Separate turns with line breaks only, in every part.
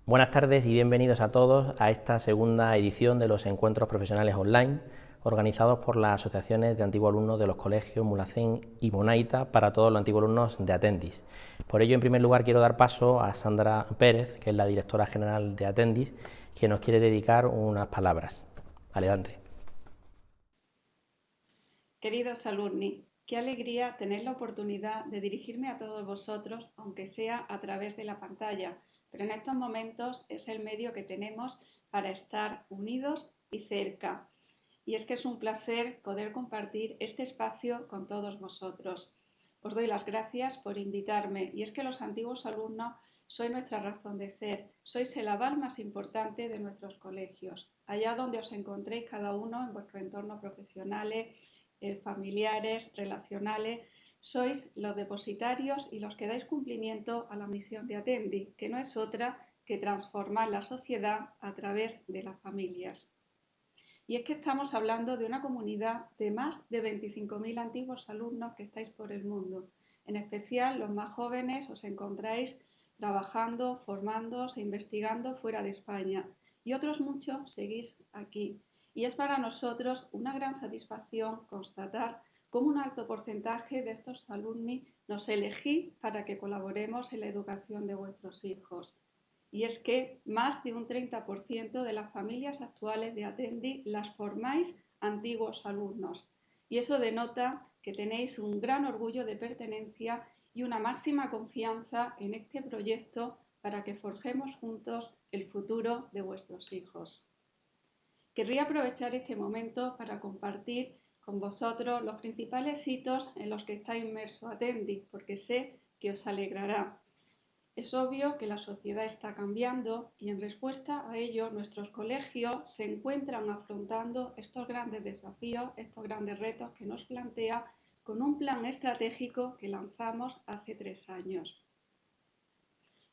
Buenas tardes y bienvenidos a todos a esta segunda edición de los encuentros profesionales online organizados por las asociaciones de antiguos alumnos de los colegios Mulhacén y Monaita para todos los antiguos alumnos de Atendis. Por ello, en primer lugar, quiero dar paso a Sandra Pérez, que es la directora general de Atendis, que nos quiere dedicar unas palabras. Adelante.
Queridos alumni, qué alegría tener la oportunidad de dirigirme a todos vosotros, aunque sea a través de la pantalla, pero en estos momentos es el medio que tenemos para estar unidos y cerca. Y es que es un placer poder compartir este espacio con todos vosotros. Os doy las gracias por invitarme, y es que los antiguos alumnos sois nuestra razón de ser, sois el aval más importante de nuestros colegios. Allá donde os encontréis cada uno en vuestro entorno profesionales, familiares, relacionales, sois los depositarios y los que dais cumplimiento a la misión de Atendi, que no es otra que transformar la sociedad a través de las familias. Y es que estamos hablando de una comunidad de más de 25.000 antiguos alumnos que estáis por el mundo. En especial, los más jóvenes os encontráis trabajando, formándoos e investigando fuera de España. Y otros muchos seguís aquí. Y es para nosotros una gran satisfacción constatar cómo un alto porcentaje de estos alumni nos elegís para que colaboremos en la educación de vuestros hijos. Y es que más de un 30% de las familias actuales de Atendi las formáis antiguos alumnos. Y eso denota que tenéis un gran orgullo de pertenencia y una máxima confianza en este proyecto para que forjemos juntos el futuro de vuestros hijos. Querría aprovechar este momento para compartir con vosotros los principales hitos en los que está inmerso Atendi, porque sé que os alegrará. Es obvio que la sociedad está cambiando y en respuesta a ello nuestros colegios se encuentran afrontando estos grandes desafíos, estos grandes retos que nos plantea con un plan estratégico que lanzamos hace 3 años.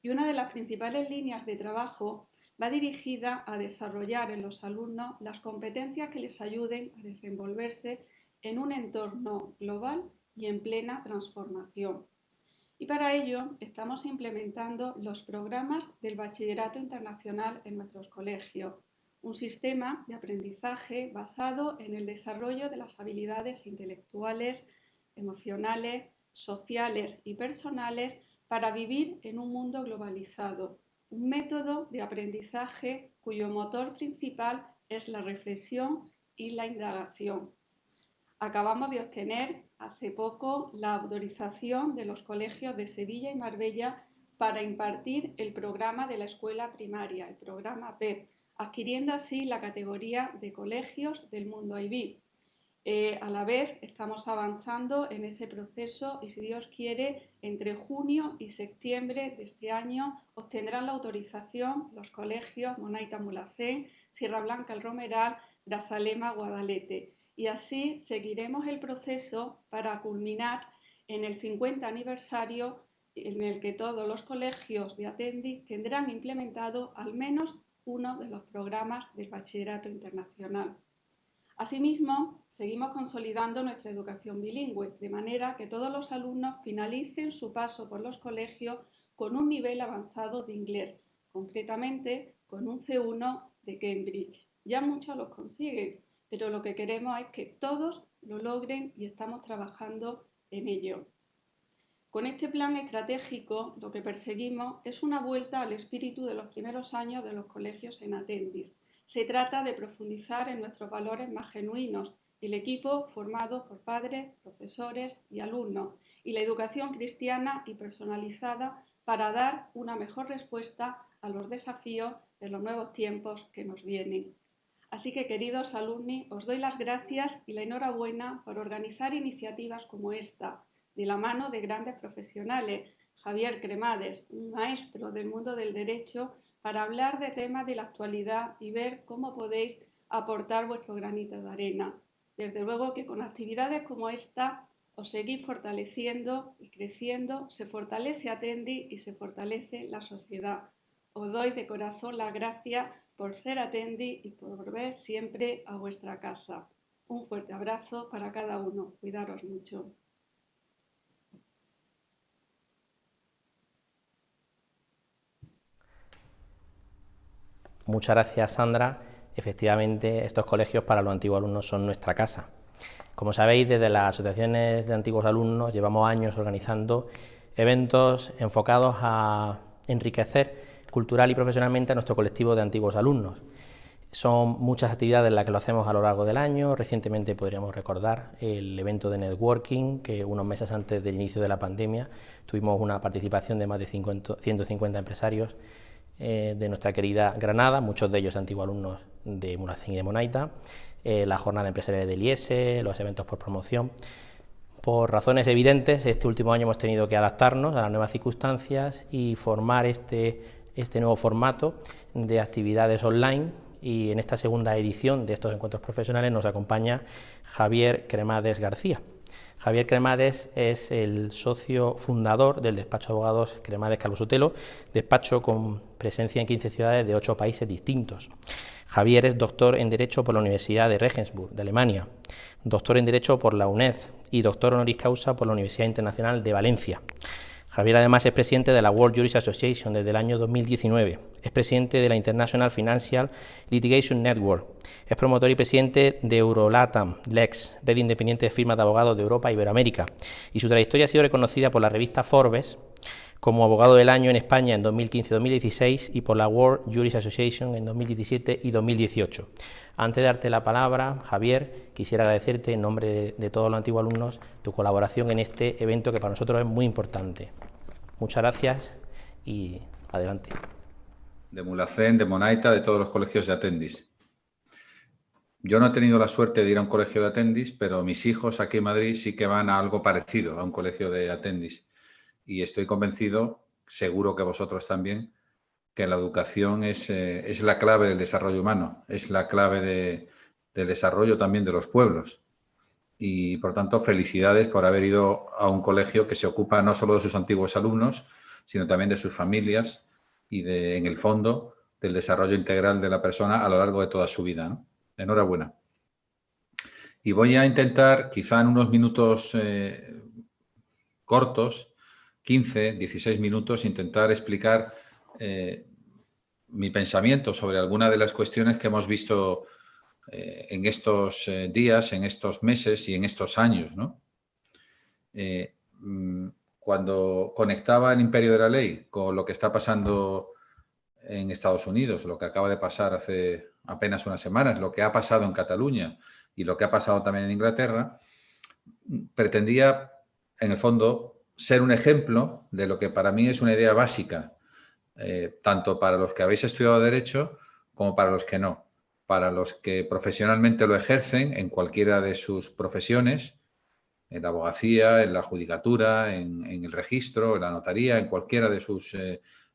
Y una de las principales líneas de trabajo va dirigida a desarrollar en los alumnos las competencias que les ayuden a desenvolverse en un entorno global y en plena transformación. Y para ello estamos implementando los programas del Bachillerato Internacional en nuestros colegios, un sistema de aprendizaje basado en el desarrollo de las habilidades intelectuales, emocionales, sociales y personales para vivir en un mundo globalizado, un método de aprendizaje cuyo motor principal es la reflexión y la indagación. Acabamos de obtener hace poco la autorización de los colegios de Sevilla y Marbella para impartir el programa de la escuela primaria, el programa PEP, adquiriendo así la categoría de colegios del mundo IB. A la vez estamos avanzando en ese proceso y, si Dios quiere, entre junio y septiembre de este año obtendrán la autorización los colegios Monaita Mulhacén, Sierra Blanca El Romeral, Grazalema Guadalete. Y así seguiremos el proceso para culminar en el 50 aniversario en el que todos los colegios de Atendi tendrán implementado al menos uno de los programas del Bachillerato Internacional. Asimismo, seguimos consolidando nuestra educación bilingüe, de manera que todos los alumnos finalicen su paso por los colegios con un nivel avanzado de inglés, concretamente con un C1 de Cambridge. Ya muchos los consiguen, pero lo que queremos es que todos lo logren y estamos trabajando en ello. Con este plan estratégico lo que perseguimos es una vuelta al espíritu de los primeros años de los colegios en Atendis. Se trata de profundizar en nuestros valores más genuinos, el equipo formado por padres, profesores y alumnos, y la educación cristiana y personalizada para dar una mejor respuesta a los desafíos de los nuevos tiempos que nos vienen. Así que, queridos alumni, os doy las gracias y la enhorabuena por organizar iniciativas como esta, de la mano de grandes profesionales, Javier Cremades, un maestro del mundo del derecho, para hablar de temas de la actualidad y ver cómo podéis aportar vuestro granito de arena. Desde luego que con actividades como esta os seguís fortaleciendo y creciendo, se fortalece Atendi y se fortalece la sociedad. Os doy de corazón las gracias por ser Atendi y por volver siempre a vuestra casa. Un fuerte abrazo para cada uno. Cuidaros mucho.
Muchas gracias, Sandra. Efectivamente, estos colegios para los antiguos alumnos son nuestra casa. Como sabéis, desde las asociaciones de antiguos alumnos llevamos años organizando eventos enfocados a enriquecer cultural y profesionalmente a nuestro colectivo de antiguos alumnos. Son muchas actividades las que lo hacemos a lo largo del año. Recientemente podríamos recordar el evento de networking, que unos meses antes del inicio de la pandemia tuvimos una participación de más de 150 empresarios de nuestra querida Granada, muchos de ellos antiguos alumnos de Mulhacén y de Monaita, la jornada empresarial del IES, los eventos por promoción. Por razones evidentes, este último año hemos tenido que adaptarnos a las nuevas circunstancias y formar este nuevo formato de actividades online, y en esta segunda edición de estos encuentros profesionales nos acompaña Javier Cremades García. Javier Cremades es el socio fundador del despacho de abogados Cremades Calvo Sotelo, despacho con presencia en 15 ciudades de 8 países distintos. Javier es doctor en Derecho por la Universidad de Regensburg, de Alemania, doctor en Derecho por la UNED y doctor honoris causa por la Universidad Internacional de Valencia. Javier además es presidente de la World Jurist Association desde el año 2019, es presidente de la International Financial Litigation Network, es promotor y presidente de Eurolatam Lex, red independiente de firmas de abogados de Europa e Iberoamérica, y su trayectoria ha sido reconocida por la revista Forbes como abogado del año en España en 2015-2016 y por la World Jurist Association en 2017 y 2018. Antes de darte la palabra, Javier, quisiera agradecerte en nombre de todos los antiguos alumnos tu colaboración en este evento que para nosotros es muy importante. Muchas gracias y adelante.
De Mulhacén, de Monaita, de todos los colegios de Atendis. Yo no he tenido la suerte de ir a un colegio de Atendis, pero mis hijos aquí en Madrid sí que van a algo parecido, a un colegio de Atendis. Y estoy convencido, seguro que vosotros también, que la educación es la clave del desarrollo humano, es la clave del desarrollo también de los pueblos. Y, por tanto, felicidades por haber ido a un colegio que se ocupa no solo de sus antiguos alumnos, sino también de sus familias y, en el fondo, del desarrollo integral de la persona a lo largo de toda su vida, ¿no? Enhorabuena. Y voy a intentar, quizá en unos minutos cortos, 15, 16 minutos, intentar explicar mi pensamiento sobre alguna de las cuestiones que hemos visto en estos días, en estos meses y en estos años, ¿no? Cuando conectaba el imperio de la ley con lo que está pasando en Estados Unidos, lo que acaba de pasar hace apenas unas semanas, lo que ha pasado en Cataluña y lo que ha pasado también en Inglaterra, pretendía, en el fondo, ser un ejemplo de lo que para mí es una idea básica, tanto para los que habéis estudiado Derecho como para los que no. Para los que profesionalmente lo ejercen en cualquiera de sus profesiones, en la abogacía, en la judicatura, en el registro, en la notaría, en cualquiera de sus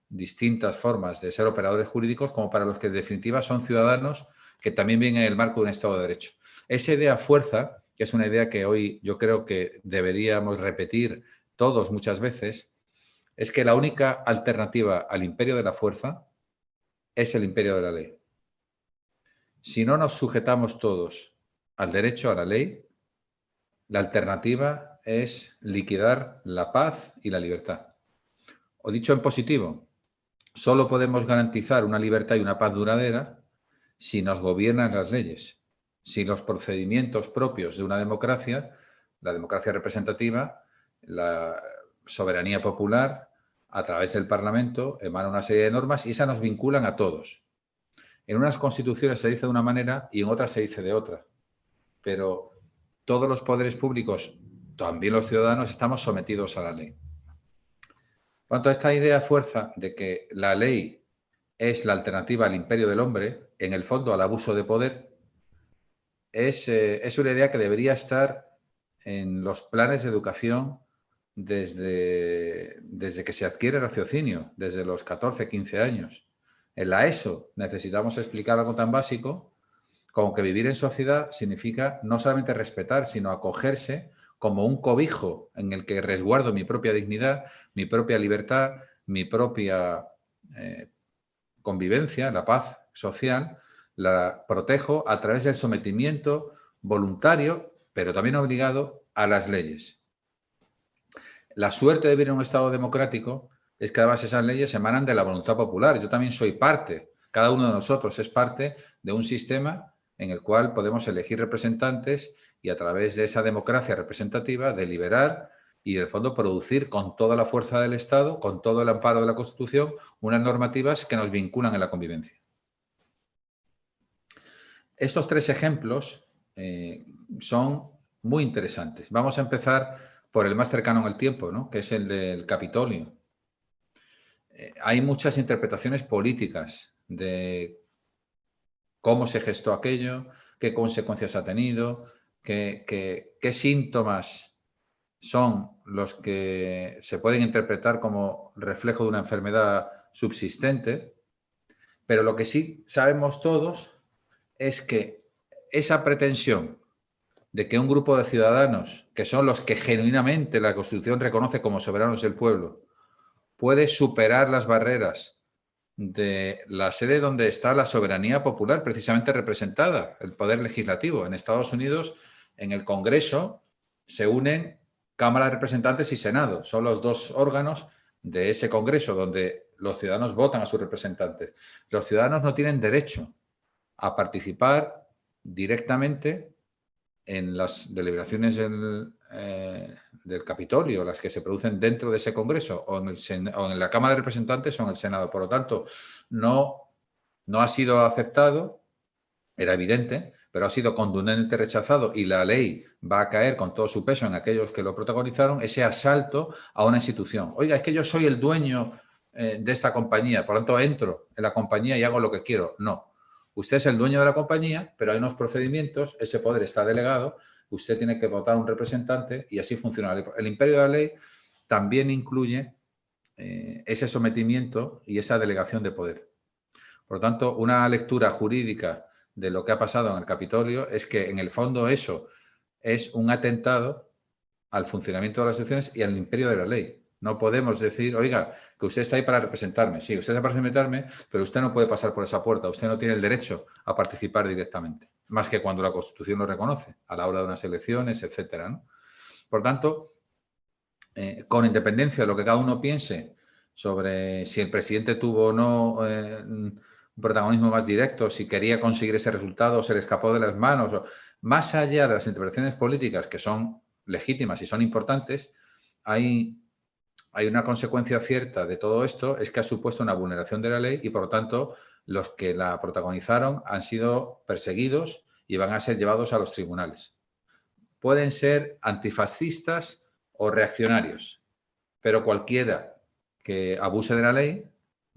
distintas formas de ser operadores jurídicos, como para los que en definitiva son ciudadanos que también viven en el marco de un Estado de Derecho. Esa idea fuerza, que es una idea que hoy yo creo que deberíamos repetir todos muchas veces, es que la única alternativa al imperio de la fuerza es el imperio de la ley. Si no nos sujetamos todos al derecho, a la ley, la alternativa es liquidar la paz y la libertad. O dicho en positivo, solo podemos garantizar una libertad y una paz duradera si nos gobiernan las leyes, si los procedimientos propios de una democracia, la democracia representativa, la soberanía popular, a través del Parlamento, emana una serie de normas y esas nos vinculan a todos. En unas constituciones se dice de una manera y en otras se dice de otra. Pero todos los poderes públicos, también los ciudadanos, estamos sometidos a la ley. Por tanto, esta idea fuerza de que la ley es la alternativa al imperio del hombre, en el fondo al abuso de poder, es una idea que debería estar en los planes de educación desde que se adquiere raciocinio, desde los 14, 15 años. En la ESO necesitamos explicar algo tan básico como que vivir en sociedad significa no solamente respetar, sino acogerse como un cobijo en el que resguardo mi propia dignidad, mi propia libertad, mi propia convivencia, la paz social, la protejo a través del sometimiento voluntario, pero también obligado, a las leyes. La suerte de vivir en un Estado democrático es que además esas leyes emanan de la voluntad popular. Yo también soy parte, Cada uno de nosotros es parte de un sistema en el cual podemos elegir representantes y a través de esa democracia representativa deliberar y, en el fondo, producir con toda la fuerza del Estado, con todo el amparo de la Constitución, unas normativas que nos vinculan en la convivencia. Estos tres ejemplos son muy interesantes. Vamos a empezar por el más cercano en el tiempo, ¿no?, que es el del Capitolio. Hay muchas interpretaciones políticas de cómo se gestó aquello, qué consecuencias ha tenido, qué síntomas son los que se pueden interpretar como reflejo de una enfermedad subsistente, pero lo que sí sabemos todos es que esa pretensión de que un grupo de ciudadanos, que son los que genuinamente la Constitución reconoce como soberanos del pueblo, puede superar las barreras de la sede donde está la soberanía popular precisamente representada, el poder legislativo. En Estados Unidos, en el Congreso, se unen Cámara de Representantes y Senado. Son los dos órganos de ese Congreso donde los ciudadanos votan a sus representantes. Los ciudadanos no tienen derecho a participar directamente en las deliberaciones del Capitolio, las que se producen dentro de ese Congreso, o en la Cámara de Representantes o en el Senado. Por lo tanto, no ha sido aceptado, era evidente, pero ha sido contundentemente rechazado y la ley va a caer con todo su peso en aquellos que lo protagonizaron, ese asalto a una institución. Oiga, es que yo soy el dueño de esta compañía, por lo tanto entro en la compañía y hago lo que quiero. No. Usted es el dueño de la compañía, pero hay unos procedimientos, ese poder está delegado, usted tiene que votar un representante y así funciona la ley. El imperio de la ley también incluye ese sometimiento y esa delegación de poder. Por lo tanto, una lectura jurídica de lo que ha pasado en el Capitolio es que, en el fondo, eso es un atentado al funcionamiento de las instituciones y al imperio de la ley. No podemos decir, oiga, que usted está ahí para representarme. Sí, usted está para representarme, pero usted no puede pasar por esa puerta. Usted no tiene el derecho a participar directamente, más que cuando la Constitución lo reconoce, a la hora de unas elecciones, etcétera, ¿no? Por tanto, con independencia de lo que cada uno piense sobre si el presidente tuvo o no un protagonismo más directo, si quería conseguir ese resultado o se le escapó de las manos, más allá de las interpretaciones políticas que son legítimas y son importantes, hay una consecuencia cierta de todo esto, es que ha supuesto una vulneración de la ley y, por lo tanto, los que la protagonizaron han sido perseguidos y van a ser llevados a los tribunales. Pueden ser antifascistas o reaccionarios, pero cualquiera que abuse de la ley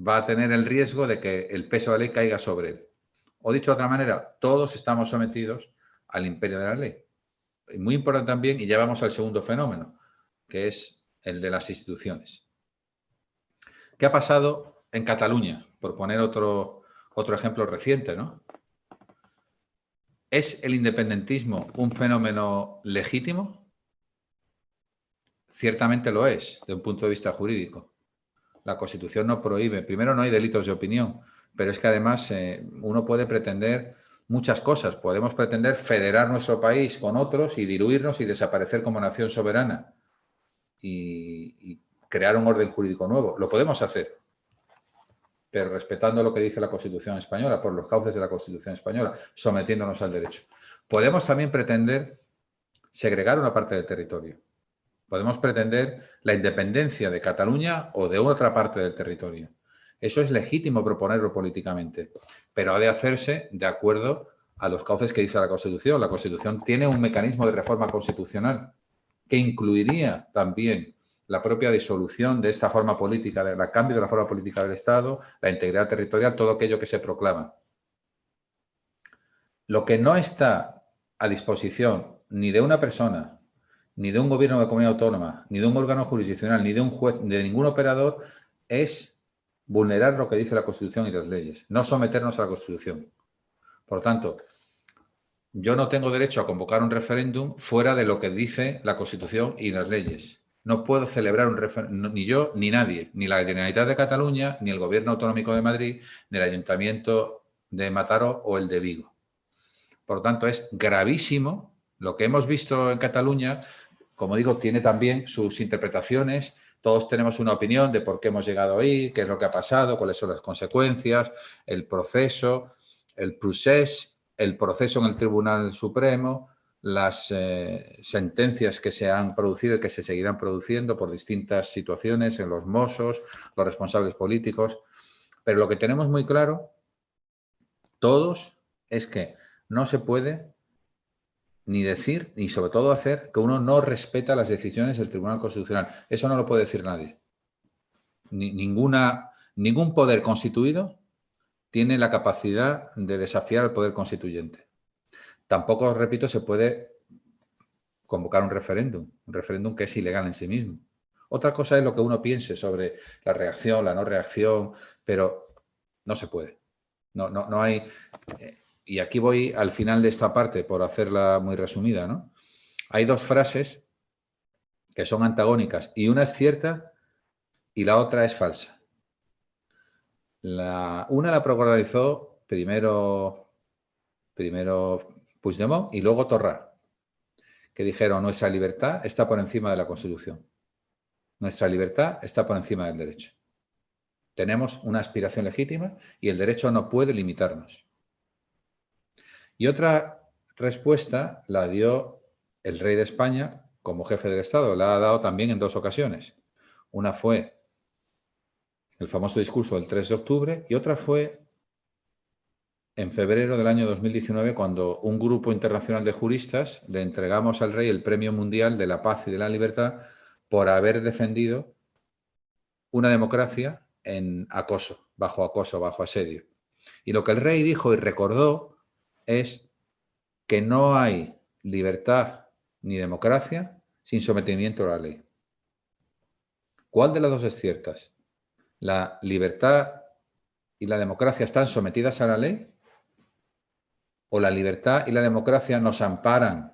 va a tener el riesgo de que el peso de la ley caiga sobre él. O dicho de otra manera, todos estamos sometidos al imperio de la ley. Y muy importante también, y ya vamos al segundo fenómeno, que es el de las instituciones. ¿Qué ha pasado en Cataluña? Por poner otro ejemplo reciente, ¿no? ¿Es el independentismo un fenómeno legítimo? Ciertamente lo es, de un punto de vista jurídico. La Constitución no prohíbe. Primero, no hay delitos de opinión, pero es que además uno puede pretender muchas cosas. Podemos pretender federar nuestro país con otros y diluirnos y desaparecer como nación soberana y crear un orden jurídico nuevo. Lo podemos hacer, pero respetando lo que dice la Constitución española, por los cauces de la Constitución española, sometiéndonos al derecho. Podemos también pretender segregar una parte del territorio. Podemos pretender la independencia de Cataluña o de otra parte del territorio. Eso es legítimo proponerlo políticamente, pero ha de hacerse de acuerdo a los cauces que dice la Constitución. La Constitución tiene un mecanismo de reforma constitucional que incluiría también la propia disolución de esta forma política, el cambio de la forma política del Estado, la integridad territorial, todo aquello que se proclama. Lo que no está a disposición ni de una persona, ni de un gobierno de comunidad autónoma, ni de un órgano jurisdiccional, ni de un juez, ni de ningún operador, es vulnerar lo que dice la Constitución y las leyes, no someternos a la Constitución. Por lo tanto, yo no tengo derecho a convocar un referéndum fuera de lo que dice la Constitución y las leyes. No puedo celebrar un referéndum, ni yo ni nadie, ni la Generalitat de Cataluña, ni el Gobierno Autonómico de Madrid, ni el Ayuntamiento de Mataró o el de Vigo. Por lo tanto, es gravísimo lo que hemos visto en Cataluña. Como digo, tiene también sus interpretaciones, Todos tenemos una opinión de por qué hemos llegado ahí, qué es lo que ha pasado, cuáles son las consecuencias, el proceso, el procés, el proceso en el Tribunal Supremo, las sentencias que se han producido y que se seguirán produciendo por distintas situaciones en los Mossos, los responsables políticos. Pero lo que tenemos muy claro, todos, es que no se puede ni decir, ni sobre todo hacer, que uno no respeta las decisiones del Tribunal Constitucional. Eso no lo puede decir nadie. Ningún poder constituido tiene la capacidad de desafiar al poder constituyente. Tampoco, repito, se puede convocar un referéndum que es ilegal en sí mismo. Otra cosa es lo que uno piense sobre la reacción, la no reacción, pero no se puede. No hay... Y aquí voy al final de esta parte, por hacerla muy resumida, ¿no? Hay dos frases que son antagónicas y una es cierta y la otra es falsa. Una la popularizó primero Puigdemont y luego Torra, que dijeron: nuestra libertad está por encima de la Constitución. Nuestra libertad está por encima del derecho. Tenemos una aspiración legítima y el derecho no puede limitarnos. Y otra respuesta la dio el rey de España como jefe del Estado. La ha dado también en dos ocasiones. Una fue el famoso discurso del 3 de octubre y otra fue en febrero del año 2019, cuando un grupo internacional de juristas le entregamos al rey el Premio Mundial de la Paz y de la Libertad por haber defendido una democracia bajo asedio. Y lo que el rey dijo y recordó es que no hay libertad ni democracia sin sometimiento a la ley. ¿Cuál de las dos es cierta? ¿La libertad y la democracia están sometidas a la ley? ¿O la libertad y la democracia nos amparan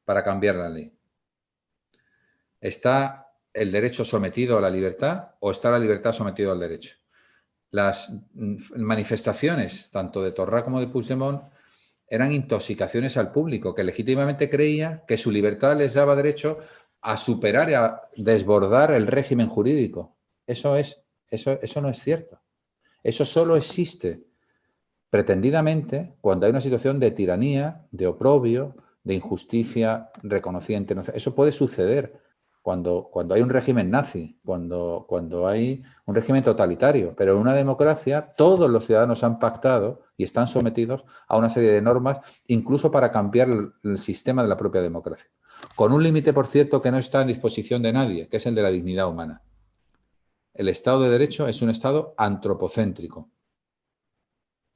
para cambiar la ley? ¿Está el derecho sometido a la libertad o está la libertad sometida al derecho? Las manifestaciones, tanto de Torra como de Puigdemont, eran intoxicaciones al público, que legítimamente creía que su libertad les daba derecho a superar y a desbordar el régimen jurídico. Eso no es cierto. Eso solo existe pretendidamente cuando hay una situación de tiranía, de oprobio, de injusticia reconocida. Eso puede suceder cuando hay un régimen nazi, cuando hay un régimen totalitario, pero en una democracia todos los ciudadanos han pactado y están sometidos a una serie de normas, incluso para cambiar el sistema de la propia democracia. Con un límite, por cierto, que no está en disposición de nadie, que es el de la dignidad humana. El Estado de Derecho es un Estado antropocéntrico.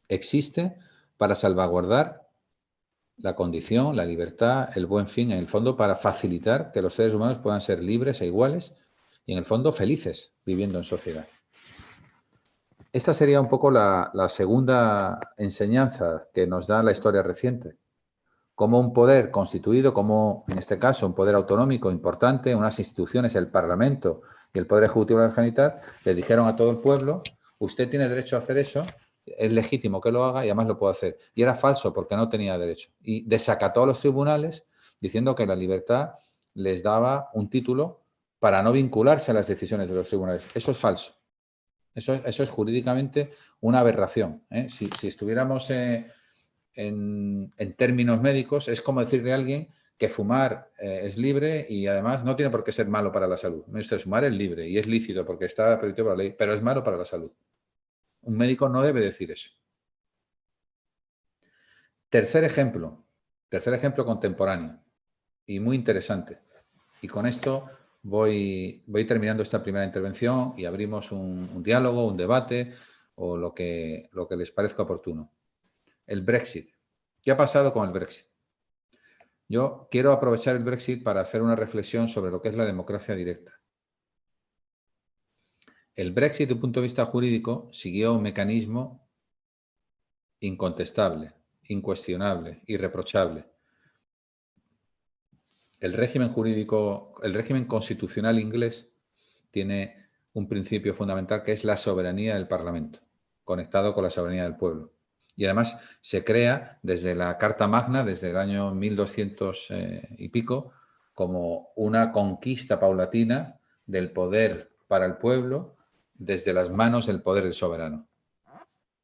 Existe para salvaguardar la condición, la libertad, el buen fin, en el fondo para facilitar que los seres humanos puedan ser libres e iguales y en el fondo felices viviendo en sociedad. Esta sería un poco la segunda enseñanza que nos da la historia reciente. Como un poder constituido, como en este caso un poder autonómico importante, unas instituciones, el Parlamento y el Poder Ejecutivo de la Generalitat, le dijeron a todo el pueblo: usted tiene derecho a hacer eso, es legítimo que lo haga y además lo puede hacer. Y era falso porque no tenía derecho. Y desacató a los tribunales diciendo que la libertad les daba un título para no vincularse a las decisiones de los tribunales. Eso es falso. Eso es jurídicamente una aberración, ¿eh? Si estuviéramos en términos médicos, es como decirle a alguien que fumar es libre y además no tiene por qué ser malo para la salud. Fumar es libre y es lícito porque está permitido por la ley, pero es malo para la salud. Un médico no debe decir eso. Tercer ejemplo contemporáneo y muy interesante. Y con esto voy terminando esta primera intervención y abrimos un diálogo, un debate o lo que les parezca oportuno. El Brexit. ¿Qué ha pasado con el Brexit? Yo quiero aprovechar el Brexit para hacer una reflexión sobre lo que es la democracia directa. El Brexit, desde un punto de vista jurídico, siguió un mecanismo incontestable, incuestionable, irreprochable. El régimen constitucional inglés tiene un principio fundamental que es la soberanía del Parlamento, conectado con la soberanía del pueblo. Y además se crea desde la Carta Magna, desde el año 1200 y pico, como una conquista paulatina del poder para el pueblo desde las manos del poder del soberano.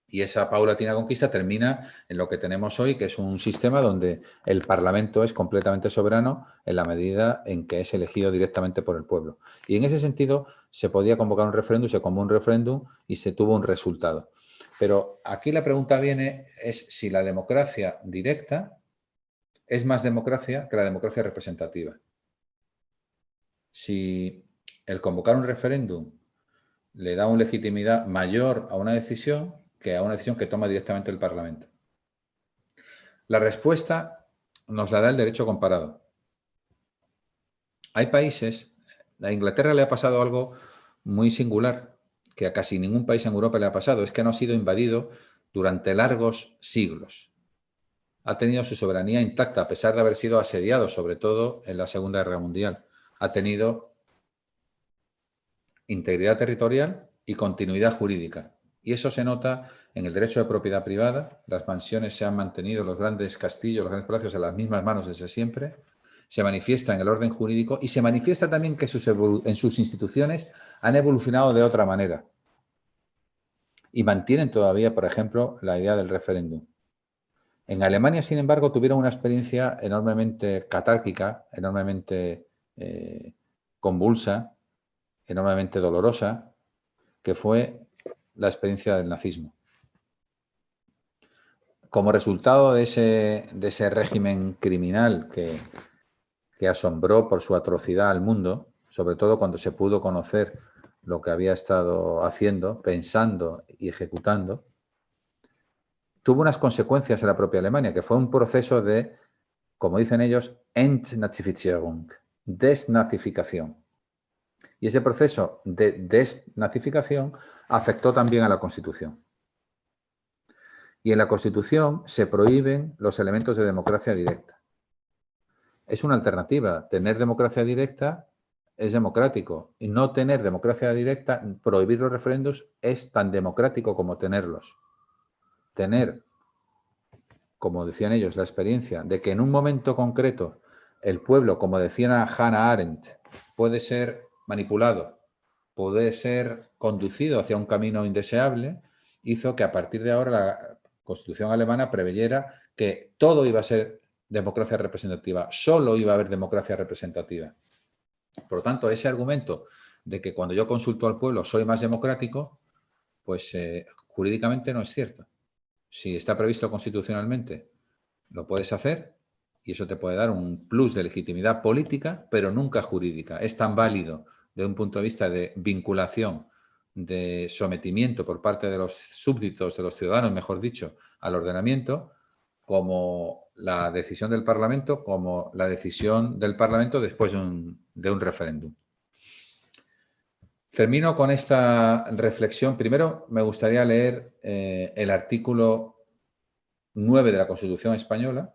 Y esa paulatina conquista termina en lo que tenemos hoy, que es un sistema donde el Parlamento es completamente soberano en la medida en que es elegido directamente por el pueblo. Y en ese sentido se podía convocar un referéndum, se convocó un referéndum y se tuvo un resultado. Pero aquí la pregunta viene es si la democracia directa es más democracia que la democracia representativa. Si el convocar un referéndum le da una legitimidad mayor a una decisión que a una decisión que toma directamente el Parlamento. La respuesta nos la da el derecho comparado. Hay países, a Inglaterra le ha pasado algo muy singular, que a casi ningún país en Europa le ha pasado, es que no ha sido invadido durante largos siglos. Ha tenido su soberanía intacta, a pesar de haber sido asediado, sobre todo en la Segunda Guerra Mundial. Ha tenido integridad territorial y continuidad jurídica. Y eso se nota en el derecho de propiedad privada. Las mansiones se han mantenido, los grandes castillos, los grandes palacios en las mismas manos desde siempre. Se manifiesta en el orden jurídico y se manifiesta también que en sus instituciones han evolucionado de otra manera. Y mantienen todavía, por ejemplo, la idea del referéndum. En Alemania, sin embargo, tuvieron una experiencia enormemente catárquica, enormemente convulsa, enormemente dolorosa, que fue la experiencia del nazismo. Como resultado de ese régimen criminal que asombró por su atrocidad al mundo, sobre todo cuando se pudo conocer lo que había estado haciendo, pensando y ejecutando, tuvo unas consecuencias en la propia Alemania, que fue un proceso de, como dicen ellos, Entnazifizierung, desnazificación. Y ese proceso de desnazificación afectó también a la Constitución. Y en la Constitución se prohíben los elementos de democracia directa. Es una alternativa. Tener democracia directa es democrático. Y no tener democracia directa, prohibir los referendos, es tan democrático como tenerlos. Tener, como decían ellos, la experiencia de que en un momento concreto el pueblo, como decía Hannah Arendt, puede ser manipulado, puede ser conducido hacia un camino indeseable, hizo que a partir de ahora la Constitución alemana preveyera que todo iba a ser democracia representativa, solo iba a haber democracia representativa. Por lo tanto, ese argumento de que cuando yo consulto al pueblo soy más democrático, pues jurídicamente no es cierto. Si está previsto constitucionalmente, lo puedes hacer y eso te puede dar un plus de legitimidad política, pero nunca jurídica. Es tan válido de un punto de vista de vinculación, de sometimiento por parte de los súbditos, de los ciudadanos, mejor dicho, al ordenamiento, como la decisión del Parlamento, como la decisión del Parlamento después de un referéndum. Termino con esta reflexión. Primero, me gustaría leer el artículo 9 de la Constitución Española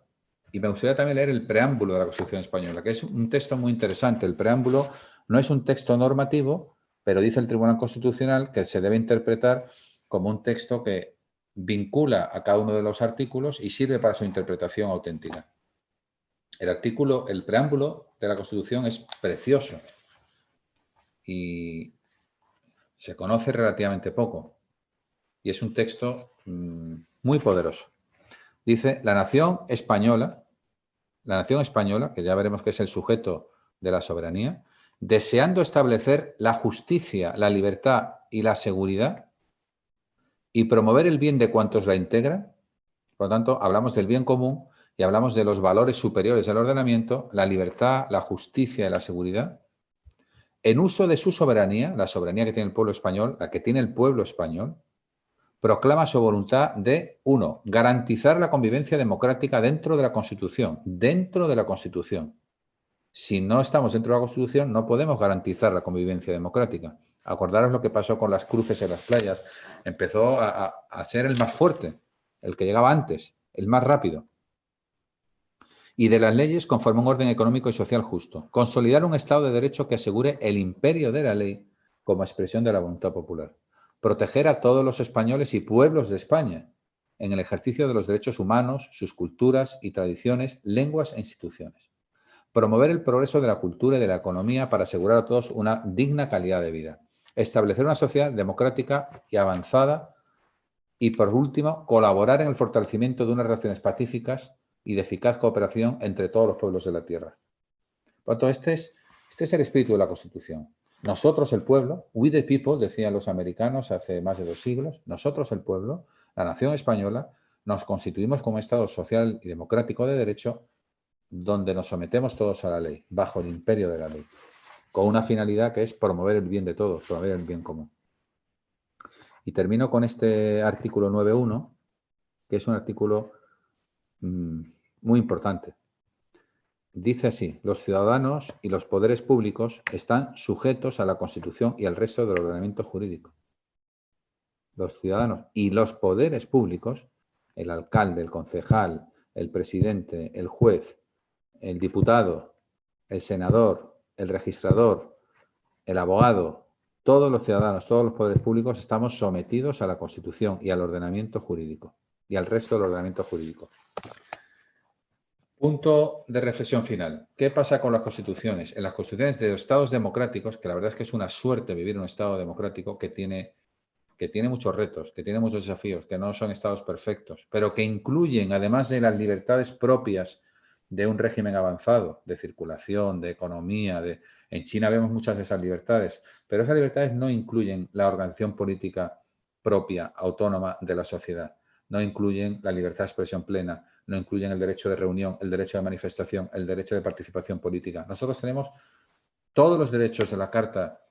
y me gustaría también leer el preámbulo de la Constitución Española, que es un texto muy interesante. El preámbulo no es un texto normativo, pero dice el Tribunal Constitucional que se debe interpretar como un texto que vincula a cada uno de los artículos y sirve para su interpretación auténtica. El preámbulo de la Constitución es precioso y se conoce relativamente poco. Y es un texto muy poderoso. Dice, la nación española, que ya veremos que es el sujeto de la soberanía, deseando establecer la justicia, la libertad y la seguridad y promover el bien de cuantos la integran. Por lo tanto, hablamos del bien común y hablamos de los valores superiores del ordenamiento, la libertad, la justicia y la seguridad, en uso de su soberanía, la soberanía que tiene el pueblo español, la que tiene el pueblo español, proclama su voluntad de, 1, garantizar la convivencia democrática dentro de la Constitución. Dentro de la Constitución. Si no estamos dentro de la Constitución, no podemos garantizar la convivencia democrática. Acordaros lo que pasó con las cruces en las playas. Empezó a ser el más fuerte, el que llegaba antes, el más rápido. Y de las leyes conforme un orden económico y social justo. Consolidar un Estado de Derecho que asegure el imperio de la ley como expresión de la voluntad popular. Proteger a todos los españoles y pueblos de España en el ejercicio de los derechos humanos, sus culturas y tradiciones, lenguas e instituciones. Promover el progreso de la cultura y de la economía para asegurar a todos una digna calidad de vida. Establecer una sociedad democrática y avanzada. Y, por último, colaborar en el fortalecimiento de unas relaciones pacíficas y de eficaz cooperación entre todos los pueblos de la Tierra. Por lo tanto, este es el espíritu de la Constitución. Nosotros, el pueblo, we the people, decían los americanos hace más de 2 siglos, nosotros, el pueblo, la nación española, nos constituimos como un Estado social y democrático de derecho donde nos sometemos todos a la ley, bajo el imperio de la ley, con una finalidad que es promover el bien de todos, promover el bien común. Y termino con este artículo 9.1, que es un artículo muy importante. Dice así: los ciudadanos y los poderes públicos están sujetos a la Constitución y al resto del ordenamiento jurídico. Los ciudadanos y los poderes públicos, el alcalde, el concejal, el presidente, el juez, el diputado, el senador, el registrador, el abogado, todos los ciudadanos, todos los poderes públicos estamos sometidos a la Constitución y al ordenamiento jurídico y al resto del ordenamiento jurídico. Punto de reflexión final. ¿Qué pasa con las constituciones? En las constituciones de los estados democráticos, que la verdad es que es una suerte vivir en un estado democrático que tiene muchos retos, que tiene muchos desafíos, que no son estados perfectos, pero que incluyen, además de las libertades propias de un régimen avanzado, de circulación, de economía, en China vemos muchas de esas libertades, pero esas libertades no incluyen la organización política propia, autónoma de la sociedad, no incluyen la libertad de expresión plena, no incluyen el derecho de reunión, el derecho de manifestación, el derecho de participación política. Nosotros tenemos todos los derechos de la Carta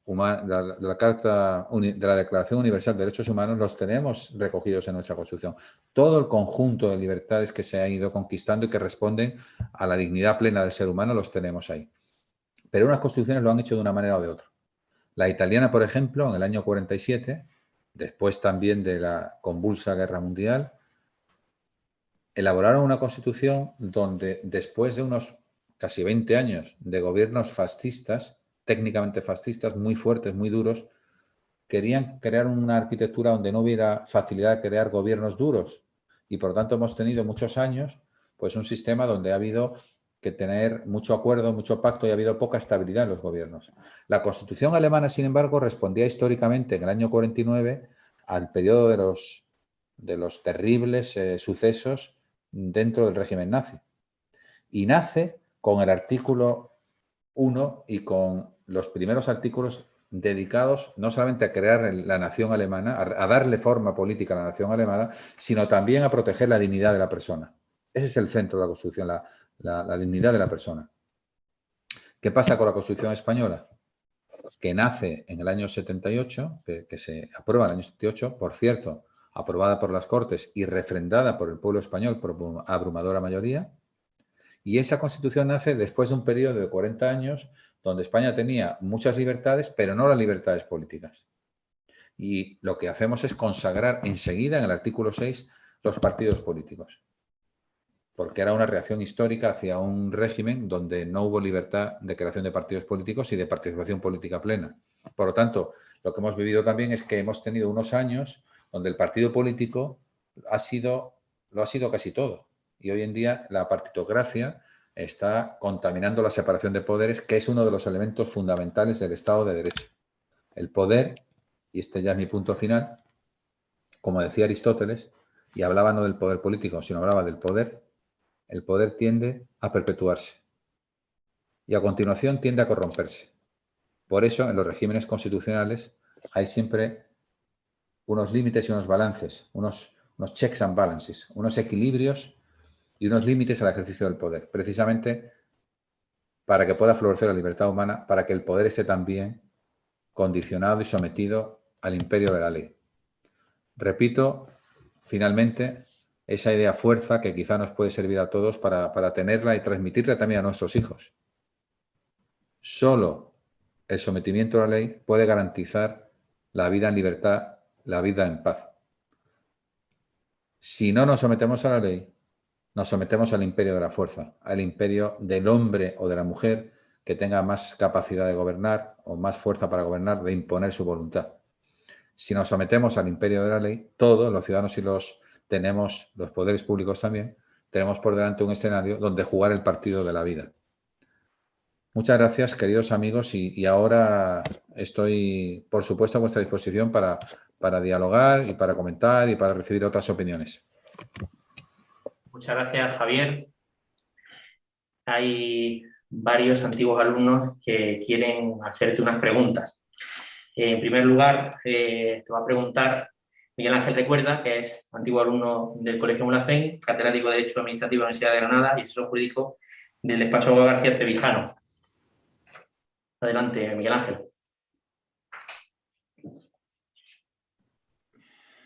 Humana, de la Declaración Universal de Derechos Humanos, los tenemos recogidos en nuestra Constitución. Todo el conjunto de libertades que se ha ido conquistando y que responden a la dignidad plena del ser humano los tenemos ahí. Pero unas constituciones lo han hecho de una manera o de otra. La italiana, por ejemplo, en el año 47, después también de la convulsa Guerra Mundial, elaboraron una constitución donde, después de unos casi 20 años de gobiernos fascistas, técnicamente fascistas, muy fuertes, muy duros, querían crear una arquitectura donde no hubiera facilidad de crear gobiernos duros. Y por tanto hemos tenido muchos años pues un sistema donde ha habido que tener mucho acuerdo, mucho pacto y ha habido poca estabilidad en los gobiernos. La Constitución alemana, sin embargo, respondía históricamente en el año 49 al periodo de los terribles sucesos dentro del régimen nazi. Y nace con el artículo 1 y con los primeros artículos dedicados no solamente a crear la nación alemana, a darle forma política a la nación alemana, sino también a proteger la dignidad de la persona. Ese es el centro de la Constitución, la dignidad de la persona. ¿Qué pasa con la Constitución española? Que nace en el año 78, que se aprueba en el año 78, por cierto, aprobada por las Cortes y refrendada por el pueblo español por abrumadora mayoría. Y esa Constitución nace después de un periodo de 40 años donde España tenía muchas libertades, pero no las libertades políticas. Y lo que hacemos es consagrar enseguida, en el artículo 6, los partidos políticos. Porque era una reacción histórica hacia un régimen donde no hubo libertad de creación de partidos políticos y de participación política plena. Por lo tanto, lo que hemos vivido también es que hemos tenido unos años donde el partido político lo ha sido casi todo. Y hoy en día la partitocracia está contaminando la separación de poderes, que es uno de los elementos fundamentales del Estado de Derecho. El poder, y este ya es mi punto final, como decía Aristóteles, y hablaba no del poder político, sino hablaba del poder, el poder tiende a perpetuarse y a continuación tiende a corromperse. Por eso, en los regímenes constitucionales hay siempre unos límites y unos balances, unos checks and balances, unos equilibrios y unos límites al ejercicio del poder, precisamente para que pueda florecer la libertad humana, para que el poder esté también condicionado y sometido al imperio de la ley. Repito, finalmente, esa idea fuerza que quizá nos puede servir a todos para tenerla y transmitirla también a nuestros hijos. Solo el sometimiento a la ley puede garantizar la vida en libertad, la vida en paz. Si no nos sometemos a la ley, nos sometemos al imperio de la fuerza, al imperio del hombre o de la mujer que tenga más capacidad de gobernar o más fuerza para gobernar, de imponer su voluntad. Si nos sometemos al imperio de la ley, todos, los ciudadanos y los poderes públicos también, tenemos por delante un escenario donde jugar el partido de la vida. Muchas gracias, queridos amigos, y ahora estoy, por supuesto, a vuestra disposición para dialogar y para comentar y para recibir otras opiniones.
Muchas gracias, Javier. Hay varios antiguos alumnos que quieren hacerte unas preguntas. En primer lugar, te va a preguntar Miguel Ángel Recuerda, que es antiguo alumno del Colegio Mulhacén, catedrático de Derecho Administrativo de la Universidad de Granada y asesor jurídico del despacho Abogado García Trevijano. Adelante, Miguel Ángel.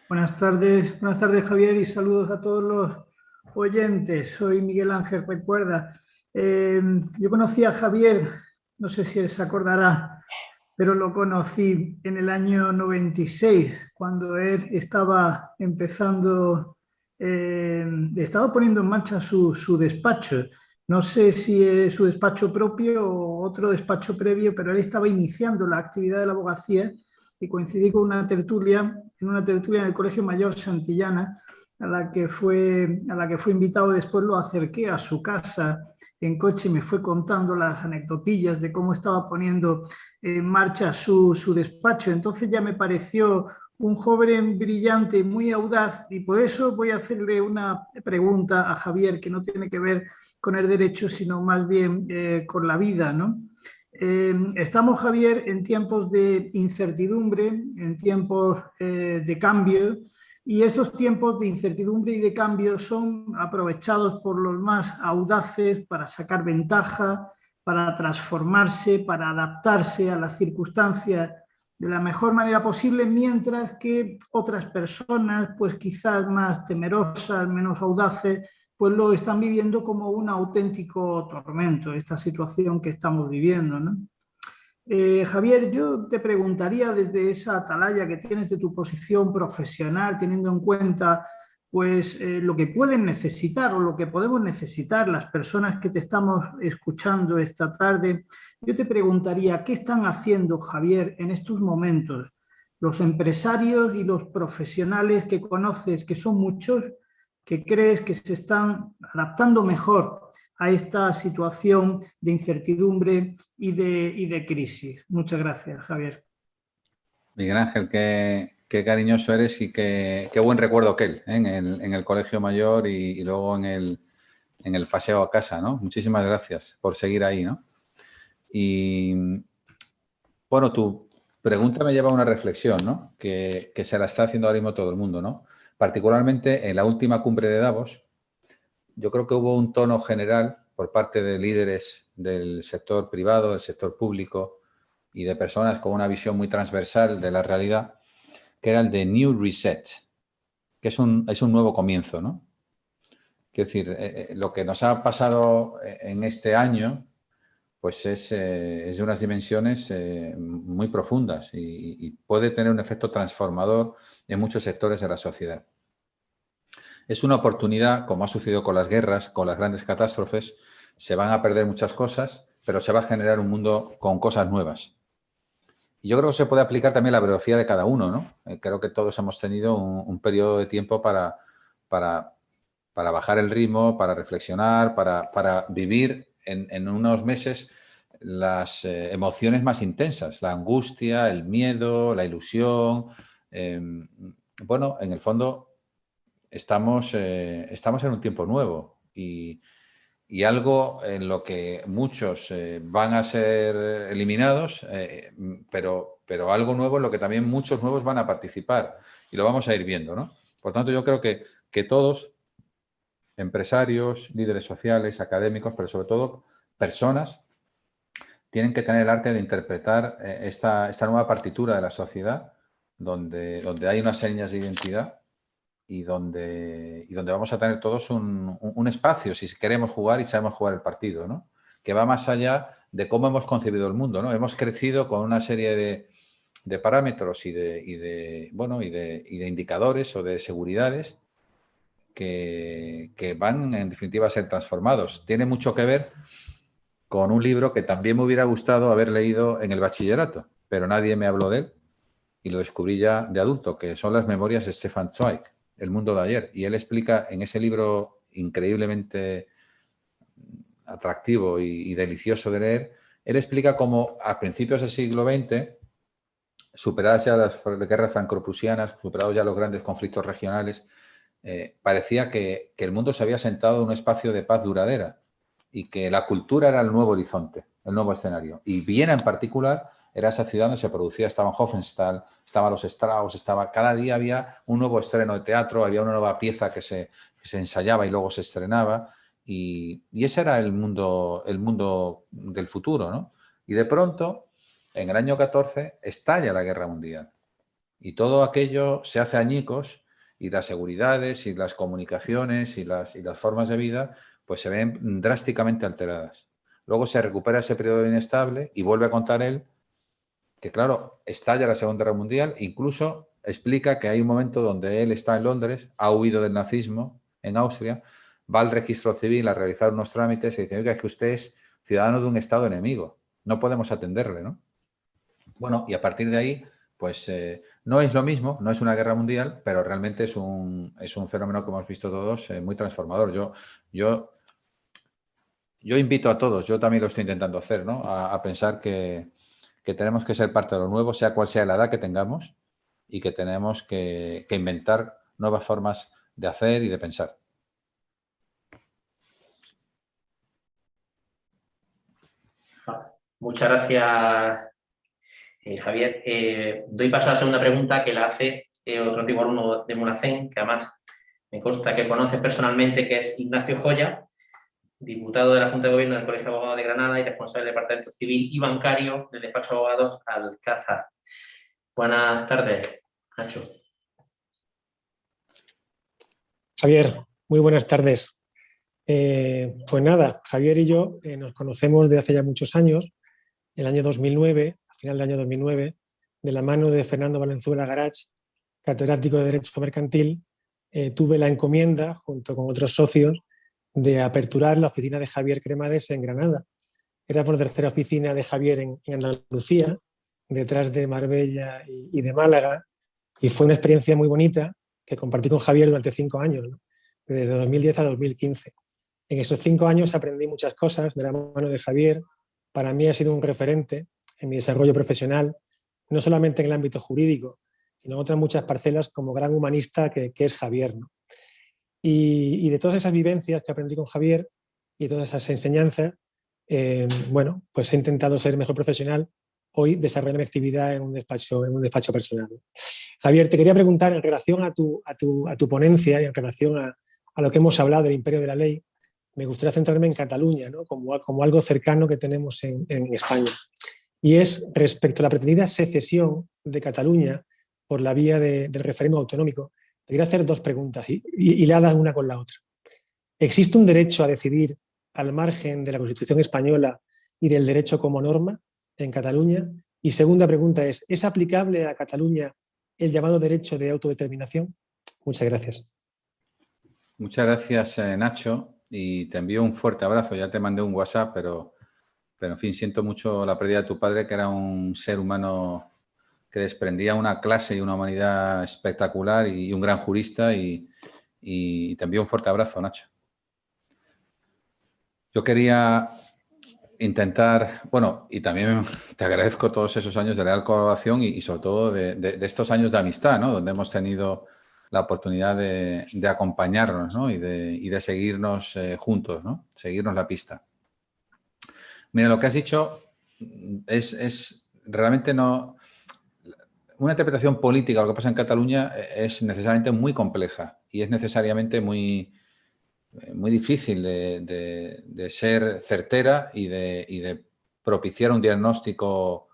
Buenas tardes Javier, y saludos a todos los oyentes. Soy Miguel Ángel Recuerda. Yo conocí a Javier, no sé si él se acordará, pero lo conocí en el año 96, cuando él estaba empezando, estaba poniendo en marcha su despacho. No sé si es su despacho propio o otro despacho previo, pero él estaba iniciando la actividad de la abogacía y coincidí con una tertulia en el Colegio Mayor Santillana, a la que fue invitado. Después lo acerqué a su casa en coche y me fue contando las anecdotillas de cómo estaba poniendo en marcha su despacho. Entonces ya me pareció un joven brillante, muy audaz, y por eso voy a hacerle una pregunta a Javier que no tiene que ver con el derecho, sino más bien con la vida, ¿no? Estamos, Javier, en tiempos de incertidumbre, en tiempos de cambio, y estos tiempos de incertidumbre y de cambio son aprovechados por los más audaces para sacar ventaja, para transformarse, para adaptarse a las circunstancias de la mejor manera posible, mientras que otras personas, pues quizás más temerosas, menos audaces, pues lo están viviendo como un auténtico tormento, esta situación que estamos viviendo, ¿no? Javier, yo te preguntaría desde esa atalaya que tienes de tu posición profesional, teniendo en cuenta pues lo que pueden necesitar o lo que podemos necesitar las personas que te estamos escuchando esta tarde. Yo te preguntaría, ¿qué están haciendo, Javier, en estos momentos los empresarios y los profesionales que conoces, que son muchos, que crees que se están adaptando mejor a esta situación de incertidumbre y de crisis? Muchas gracias, Javier.
Miguel Ángel, qué cariñoso eres y qué buen recuerdo aquel, ¿eh? En el Colegio Mayor y luego en el paseo a casa, ¿no? Muchísimas gracias por seguir ahí, ¿no? Y bueno, tu pregunta me lleva a una reflexión, ¿no? Que se la está haciendo ahora mismo todo el mundo, ¿no? Particularmente en la última cumbre de Davos, yo creo que hubo un tono general por parte de líderes del sector privado, del sector público y de personas con una visión muy transversal de la realidad, que era el de New Reset, que es un nuevo comienzo, ¿no? Quiero decir, lo que nos ha pasado en este año, pues es de unas dimensiones muy profundas y puede tener un efecto transformador en muchos sectores de la sociedad. Es una oportunidad, como ha sucedido con las guerras, con las grandes catástrofes, se van a perder muchas cosas, pero se va a generar un mundo con cosas nuevas. Y yo creo que se puede aplicar también la biografía de cada uno, ¿no? Creo que todos hemos tenido un periodo de tiempo para bajar el ritmo, para reflexionar, para vivir en unos meses las emociones más intensas, la angustia, el miedo, la ilusión. Bueno, en el fondo estamos en un tiempo nuevo y algo en lo que muchos van a ser eliminados, pero algo nuevo en lo que también muchos nuevos van a participar y lo vamos a ir viendo, ¿no? Por tanto, yo creo que todos, empresarios, líderes sociales, académicos, pero sobre todo personas, tienen que tener el arte de interpretar esta nueva partitura de la sociedad, donde hay unas señas de identidad y donde vamos a tener todos un espacio, si queremos jugar y sabemos jugar el partido, ¿no? Que va más allá de cómo hemos concebido el mundo, ¿no? Hemos crecido con una serie de parámetros y de indicadores o de seguridades que van, en definitiva, a ser transformados. Tiene mucho que ver con un libro que también me hubiera gustado haber leído en el bachillerato, pero nadie me habló de él y lo descubrí ya de adulto, que son las memorias de Stefan Zweig, El mundo de ayer. Y él explica en ese libro increíblemente atractivo y delicioso de leer, él explica cómo a principios del siglo XX, superadas ya las guerras franco-prusianas, superados ya los grandes conflictos regionales, parecía que el mundo se había sentado en un espacio de paz duradera y que la cultura era el nuevo horizonte, el nuevo escenario. Y Viena en particular era esa ciudad donde se producía, estaban Hofenstahl, estaban los Strauss, cada día había un nuevo estreno de teatro, había una nueva pieza que se ensayaba y luego se estrenaba. Y ese era el mundo del futuro, ¿no? Y de pronto, en el año 14, estalla la Guerra Mundial. Y todo aquello se hace añicos y las seguridades y las comunicaciones y las formas de vida pues se ven drásticamente alteradas. Luego se recupera ese periodo inestable y vuelve a contar él que, claro, estalla la Segunda Guerra Mundial, incluso explica que hay un momento donde él está en Londres, ha huido del nazismo en Austria, va al registro civil a realizar unos trámites y dice, oiga, es que usted es ciudadano de un Estado enemigo, no podemos atenderle, ¿no? Bueno, y a partir de ahí, pues no es lo mismo, no es una guerra mundial, pero realmente es un fenómeno que hemos visto todos muy transformador. Yo invito a todos, yo también lo estoy intentando hacer, ¿no? A pensar que tenemos que ser parte de lo nuevo, sea cual sea la edad que tengamos, y que tenemos que inventar nuevas formas de hacer y de pensar.
Muchas gracias, Javier. Doy paso a la segunda pregunta que la hace otro antiguo alumno de Mulhacén, que además me consta que conoce personalmente, que es Ignacio Joya, diputado de la Junta de Gobierno del Colegio de Abogados de Granada y responsable del Departamento Civil y Bancario del Despacho de Abogados Alcázar. Buenas tardes, Nacho.
Javier, muy buenas tardes. Pues nada, Javier y yo nos conocemos de hace ya muchos años, el año 2009, a final del año 2009, de la mano de Fernando Valenzuela Garach, catedrático de Derecho Mercantil, tuve la encomienda, junto con otros socios, de aperturar la oficina de Javier Cremades en Granada. Era por tercera oficina de Javier en Andalucía, detrás de Marbella y de Málaga, y fue una experiencia muy bonita que compartí con Javier durante 5 años, ¿no? Desde 2010 a 2015. En esos 5 años aprendí muchas cosas de la mano de Javier. Para mí ha sido un referente en mi desarrollo profesional, no solamente en el ámbito jurídico, sino en otras muchas parcelas como gran humanista que es Javier, ¿no? Y de todas esas vivencias que aprendí con Javier y todas esas enseñanzas, bueno, pues he intentado ser mejor profesional hoy desarrollando mi actividad en un despacho personal. Javier, te quería preguntar en relación a tu ponencia y en relación a lo que hemos hablado del imperio de la ley, me gustaría centrarme en Cataluña, ¿no? como algo cercano que tenemos en España. Y es respecto a la pretendida secesión de Cataluña por la vía del referéndum autonómico. Te quería hacer 2 preguntas y hiladas una con la otra. ¿Existe un derecho a decidir al margen de la Constitución española y del derecho como norma en Cataluña? Y segunda pregunta ¿es aplicable a Cataluña el llamado derecho de autodeterminación? Muchas gracias.
Muchas gracias, Nacho, y te envío un fuerte abrazo. Ya te mandé un WhatsApp, pero en fin, siento mucho la pérdida de tu padre, que era un ser humano que desprendía una clase y una humanidad espectacular y un gran jurista, y te envío un fuerte abrazo, Nacho. Yo quería intentar, bueno, y también te agradezco todos esos años de leal colaboración y sobre todo de estos años de amistad, ¿no? Donde hemos tenido la oportunidad de acompañarnos, ¿no? y de seguirnos juntos, ¿no? Seguirnos la pista. Mira, lo que has dicho es realmente no... Una interpretación política de lo que pasa en Cataluña es necesariamente muy compleja y es necesariamente muy difícil de ser certera y de propiciar un diagnóstico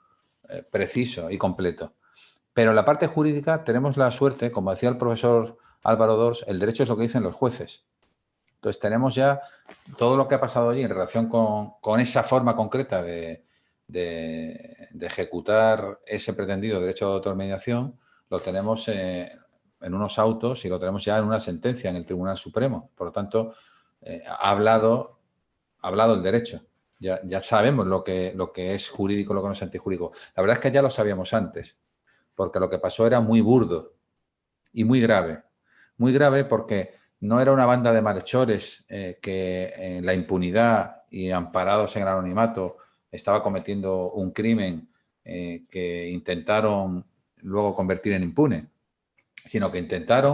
preciso y completo. Pero en la parte jurídica tenemos la suerte, como decía el profesor Álvaro Dors, el derecho es lo que dicen los jueces. Entonces tenemos ya todo lo que ha pasado allí en relación con esa forma concreta de ejecutar ese pretendido derecho de autodeterminación, lo tenemos en unos autos y lo tenemos ya en una sentencia en el Tribunal Supremo. Por lo tanto, ha hablado el derecho. Ya sabemos lo que es jurídico, lo que no es antijurídico. La verdad es que ya lo sabíamos antes, porque lo que pasó era muy burdo y muy grave. Muy grave porque no era una banda de malhechores que en la impunidad y amparados en el anonimato estaba cometiendo un crimen que intentaron luego convertir en impune, sino que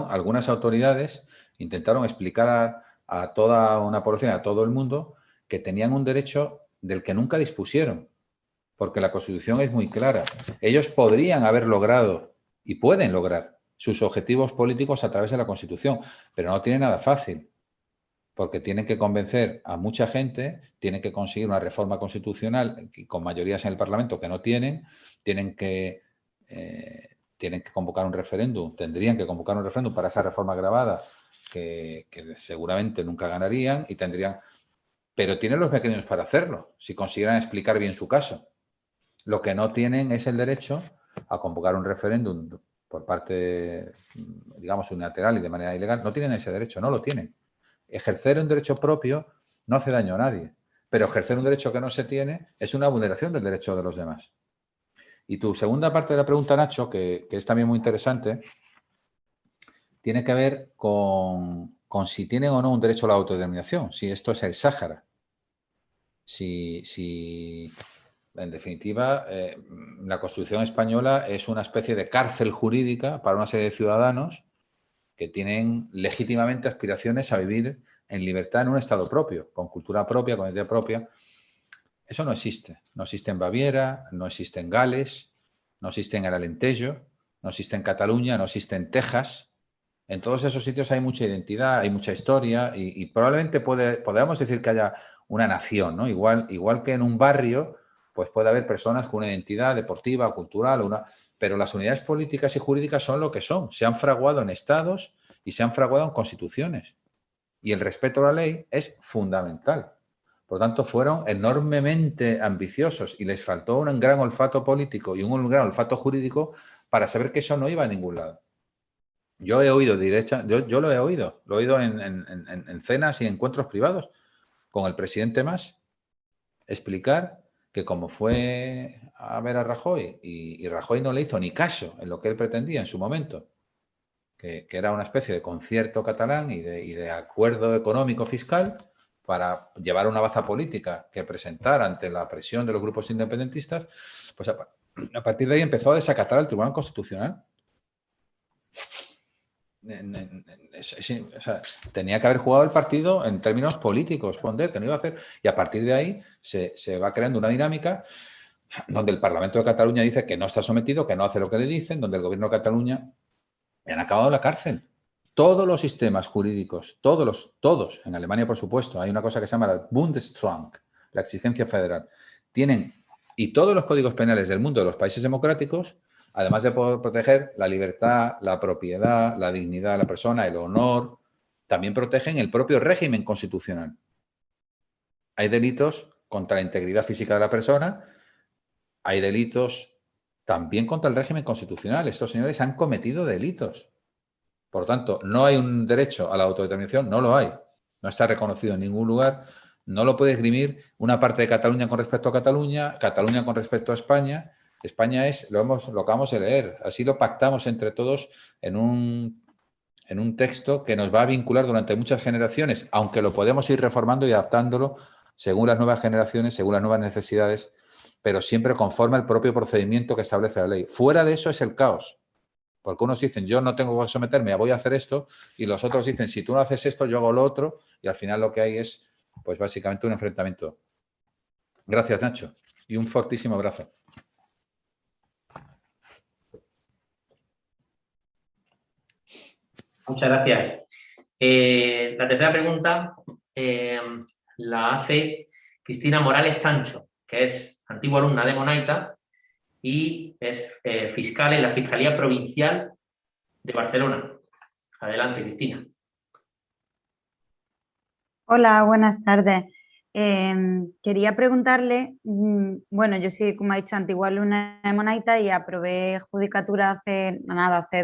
algunas autoridades intentaron explicar a toda una población, a todo el mundo, que tenían un derecho del que nunca dispusieron, porque la Constitución es muy clara. Ellos podrían haber logrado y pueden lograr sus objetivos políticos a través de la Constitución, pero no tiene nada fácil, porque tienen que convencer a mucha gente, tienen que conseguir una reforma constitucional con mayorías en el Parlamento que no tienen que convocar un referéndum, tendrían que convocar un referéndum para esa reforma agravada que seguramente nunca ganarían pero tienen los mecanismos para hacerlo, si consiguieran explicar bien su caso. Lo que no tienen es el derecho a convocar un referéndum por parte, digamos, unilateral y de manera ilegal. No tienen ese derecho, no lo tienen. Ejercer un derecho propio no hace daño a nadie, pero ejercer un derecho que no se tiene es una vulneración del derecho de los demás. Y tu segunda parte de la pregunta, Nacho, que es también muy interesante, tiene que ver con si tienen o no un derecho a la autodeterminación, si esto es el Sáhara. Si en definitiva, la Constitución española es una especie de cárcel jurídica para una serie de ciudadanos que tienen legítimamente aspiraciones a vivir en libertad en un Estado propio, con cultura propia, con identidad propia. Eso no existe. No existe en Baviera, no existe en Gales, no existe en el Alentejo, no existe en Cataluña, no existe en Texas. En todos esos sitios hay mucha identidad, hay mucha historia y probablemente podamos decir que haya una nación, ¿no? Igual que en un barrio, pues puede haber personas con una identidad deportiva, cultural, pero las unidades políticas y jurídicas son lo que son. Se han fraguado en estados y se han fraguado en constituciones. Y el respeto a la ley es fundamental. Por lo tanto, fueron enormemente ambiciosos y les faltó un gran olfato político y un gran olfato jurídico para saber que eso no iba a ningún lado. Yo he oído yo lo he oído en cenas y encuentros privados con el presidente Mas explicar que como fue a ver a Rajoy y Rajoy no le hizo ni caso en lo que él pretendía en su momento, que era una especie de concierto catalán y de acuerdo económico fiscal para llevar una baza política que presentar ante la presión de los grupos independentistas, pues a partir de ahí empezó a desacatar al Tribunal Constitucional. O sea, tenía que haber jugado el partido en términos políticos, Ponder, que no iba a hacer, y a partir de ahí se va creando una dinámica donde el Parlamento de Cataluña dice que no está sometido, que no hace lo que le dicen, donde el gobierno de Cataluña han acabado en la cárcel. Todos los sistemas jurídicos, todos, en Alemania por supuesto, hay una cosa que se llama la Bundesstrang, la exigencia federal, y todos los códigos penales del mundo de los países democráticos, además de poder proteger la libertad, la propiedad, la dignidad de la persona, el honor, también protegen el propio régimen constitucional. Hay delitos contra la integridad física de la persona, hay delitos también contra el régimen constitucional. Estos señores han cometido delitos. Por lo tanto, no hay un derecho a la autodeterminación, no lo hay. No está reconocido en ningún lugar. No lo puede esgrimir una parte de Cataluña con respecto a Cataluña, Cataluña con respecto a España. España es, lo acabamos de leer, así lo pactamos entre todos en un texto que nos va a vincular durante muchas generaciones, aunque lo podemos ir reformando y adaptándolo según las nuevas generaciones, según las nuevas necesidades, pero siempre conforme al propio procedimiento que establece la ley. Fuera de eso es el caos. Porque unos dicen, yo no tengo que someterme, voy a hacer esto, y los otros dicen, si tú no haces esto, yo hago lo otro, y al final lo que hay es, pues básicamente un enfrentamiento. Gracias, Nacho, y un fortísimo abrazo.
Muchas gracias. La tercera pregunta la hace Cristina Morales Sancho, que es antigua alumna de Monaita y es fiscal en la Fiscalía Provincial de Barcelona. Adelante, Cristina.
Hola, buenas tardes. Quería preguntarle, bueno, yo soy, como ha dicho, antigua alumna de Monaita y aprobé judicatura hace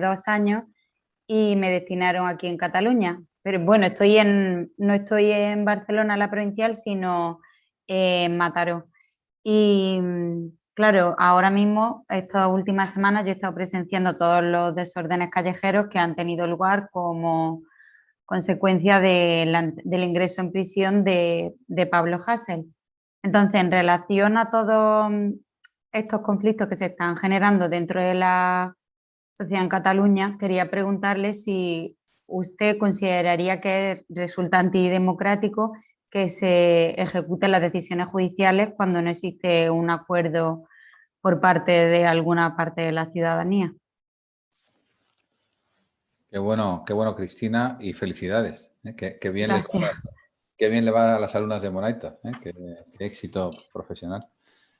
2 años y me destinaron aquí en Cataluña. Pero bueno, no estoy en Barcelona, la provincial, sino en Mataró. Y claro, ahora mismo, estas últimas semanas, yo he estado presenciando todos los desórdenes callejeros que han tenido lugar como consecuencia del ingreso en prisión de Pablo Hasél. Entonces, en relación a todos estos conflictos que se están generando dentro de la sociedad en Cataluña, quería preguntarle si usted consideraría que resulta antidemocrático que se ejecuten las decisiones judiciales cuando no existe un acuerdo por parte de alguna parte de la ciudadanía.
Qué bueno, Cristina, y felicidades. Qué bien
Gracias.
qué bien le va a las alumnas de Monaita. Qué éxito profesional.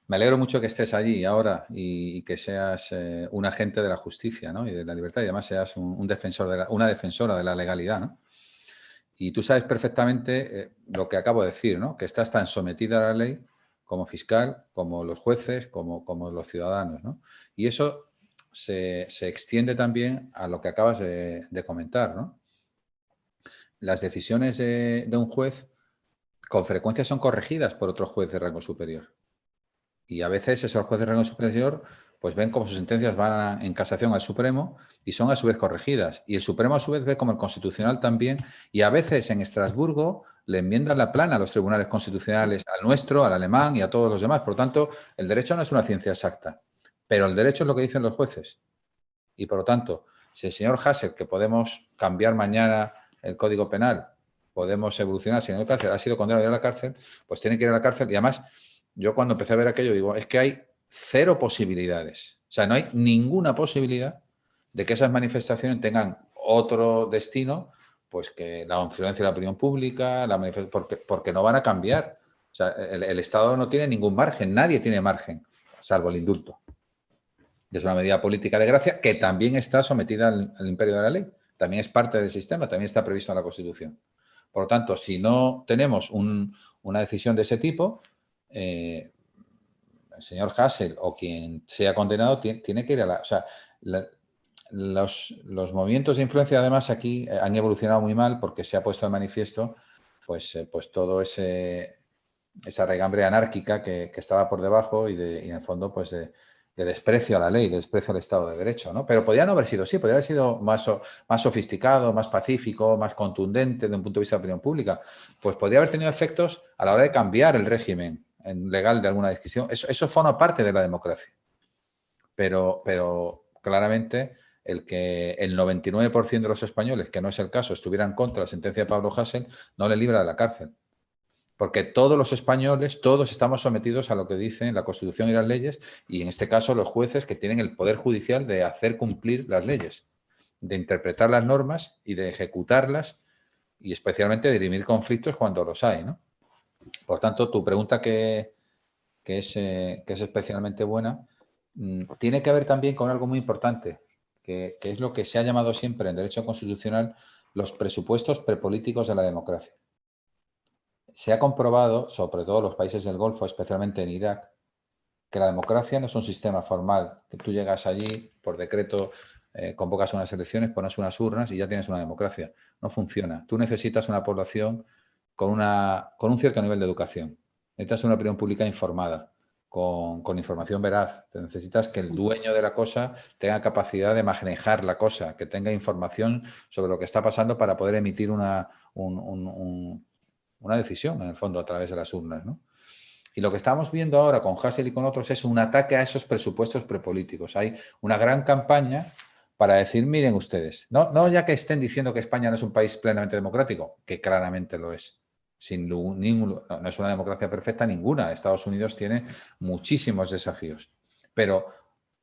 Me alegro mucho que estés allí ahora y que seas un agente de la justicia, ¿no? Y de la libertad, y además seas un defensor una defensora de la legalidad, ¿no? Y tú sabes perfectamente lo que acabo de decir, ¿no? Que estás tan sometida a la ley como fiscal, como los jueces, como los ciudadanos, ¿no? Y eso se extiende también a lo que acabas de comentar, ¿no? Las decisiones de un juez con frecuencia son corregidas por otro juez de rango superior. Y a veces esos jueces de rango superior pues ven cómo sus sentencias van en casación al Supremo y son a su vez corregidas. Y el Supremo a su vez ve como el Constitucional también. Y a veces en Estrasburgo le enmiendan la plana a los tribunales constitucionales, al nuestro, al alemán y a todos los demás. Por lo tanto, el derecho no es una ciencia exacta. Pero el derecho es lo que dicen los jueces. Y por lo tanto, si el señor Hassel, que podemos cambiar mañana el Código Penal, podemos evolucionar, si en el cárcel ha sido condenado a ir a la cárcel, pues tiene que ir a la cárcel. Y además, yo cuando empecé a ver aquello digo, es que hay 0 posibilidades. O sea, no hay ninguna posibilidad de que esas manifestaciones tengan otro destino, pues que la influencia de la opinión pública, porque no van a cambiar. O sea, el Estado no tiene ningún margen, nadie tiene margen, salvo el indulto. Es una medida política de gracia que también está sometida al imperio de la ley. También es parte del sistema, también está previsto en la Constitución. Por lo tanto, si no tenemos una decisión de ese tipo, el señor Hassel o quien sea condenado tiene que ir a la... O sea, los movimientos de influencia, además, aquí han evolucionado muy mal porque se ha puesto de manifiesto pues todo esa regambre anárquica que estaba por debajo y en el fondo pues de desprecio a la ley, de desprecio al Estado de Derecho, ¿no? Pero podría no haber sido así, podría haber sido más sofisticado, más pacífico, más contundente desde un punto de vista de opinión pública. Pues podría haber tenido efectos a la hora de cambiar el régimen legal de alguna decisión. Eso forma parte de la democracia. Pero claramente el que el 99% de los españoles, que no es el caso, estuvieran contra la sentencia de Pablo Hasél, no le libra de la cárcel. Porque todos los españoles, todos estamos sometidos a lo que dicen la Constitución y las leyes, y en este caso los jueces que tienen el poder judicial de hacer cumplir las leyes, de interpretar las normas y de ejecutarlas, y especialmente de dirimir conflictos cuando los hay, ¿no? Por tanto, tu pregunta que es especialmente buena, tiene que ver también con algo muy importante, que es lo que se ha llamado siempre en derecho constitucional los presupuestos prepolíticos de la democracia. Se ha comprobado, sobre todo en los países del Golfo, especialmente en Irak, que la democracia no es un sistema formal, que tú llegas allí, por decreto, convocas unas elecciones, pones unas urnas y ya tienes una democracia. No funciona. Tú necesitas una población con un cierto nivel de educación. Necesitas una opinión pública informada, con información veraz. Te necesitas que el dueño de la cosa tenga capacidad de manejar la cosa, que tenga información sobre lo que está pasando para poder emitir una decisión, en el fondo, a través de las urnas, ¿no? Y lo que estamos viendo ahora con Hasél y con otros es un ataque a esos presupuestos prepolíticos. Hay una gran campaña para decir, miren ustedes, no ya que estén diciendo que España no es un país plenamente democrático, que claramente lo es. No es una democracia perfecta ninguna. Estados Unidos tiene muchísimos desafíos, pero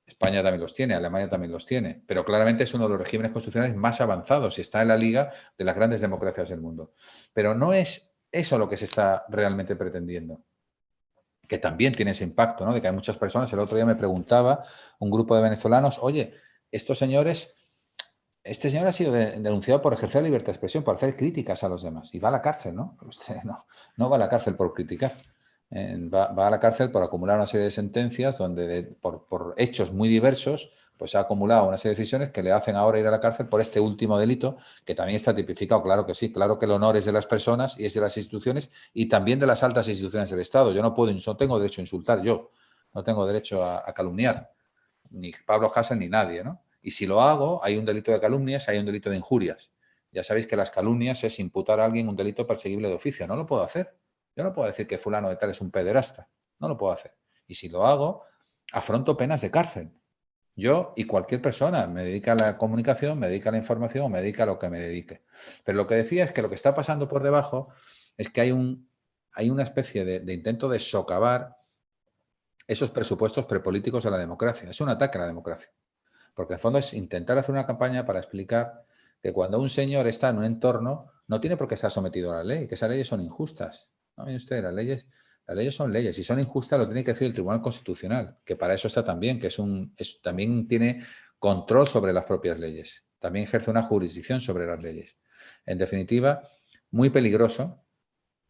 España también los tiene, Alemania también los tiene, pero claramente es uno de los regímenes constitucionales más avanzados y está en la liga de las grandes democracias del mundo. Pero no es eso lo que se está realmente pretendiendo, que también tiene ese impacto, ¿no? De que hay muchas personas. El otro día me preguntaba un grupo de venezolanos, oye, este señor ha sido denunciado por ejercer libertad de expresión, por hacer críticas a los demás, y va a la cárcel, ¿no? Usted no va a la cárcel por criticar. Va a la cárcel por acumular una serie de sentencias donde por hechos muy diversos pues ha acumulado una serie de decisiones que le hacen ahora ir a la cárcel por este último delito, que también está tipificado, claro que sí, claro que el honor es de las personas y es de las instituciones y también de las altas instituciones del Estado. Yo no tengo derecho a insultar, no tengo derecho a calumniar, ni Pablo Hasél ni nadie, ¿no? Y si lo hago, hay un delito de calumnias, hay un delito de injurias. Ya sabéis que las calumnias es imputar a alguien un delito perseguible de oficio, no lo puedo hacer. Yo no puedo decir que fulano de tal es un pederasta. No lo puedo hacer. Y si lo hago, afronto penas de cárcel. Yo y cualquier persona me dedica a la comunicación, me dedica a la información o me dedica a lo que me dedique. Pero lo que decía es que lo que está pasando por debajo es que hay una especie de intento de socavar esos presupuestos prepolíticos de la democracia. Es un ataque a la democracia. Porque en el fondo es intentar hacer una campaña para explicar que cuando un señor está en un entorno no tiene por qué estar sometido a la ley, que esas leyes son injustas. ¿No? Miren ustedes, las leyes son leyes y son injustas, lo tiene que decir el Tribunal Constitucional, que para eso está también, que también tiene control sobre las propias leyes, también ejerce una jurisdicción sobre las leyes. En definitiva, muy peligroso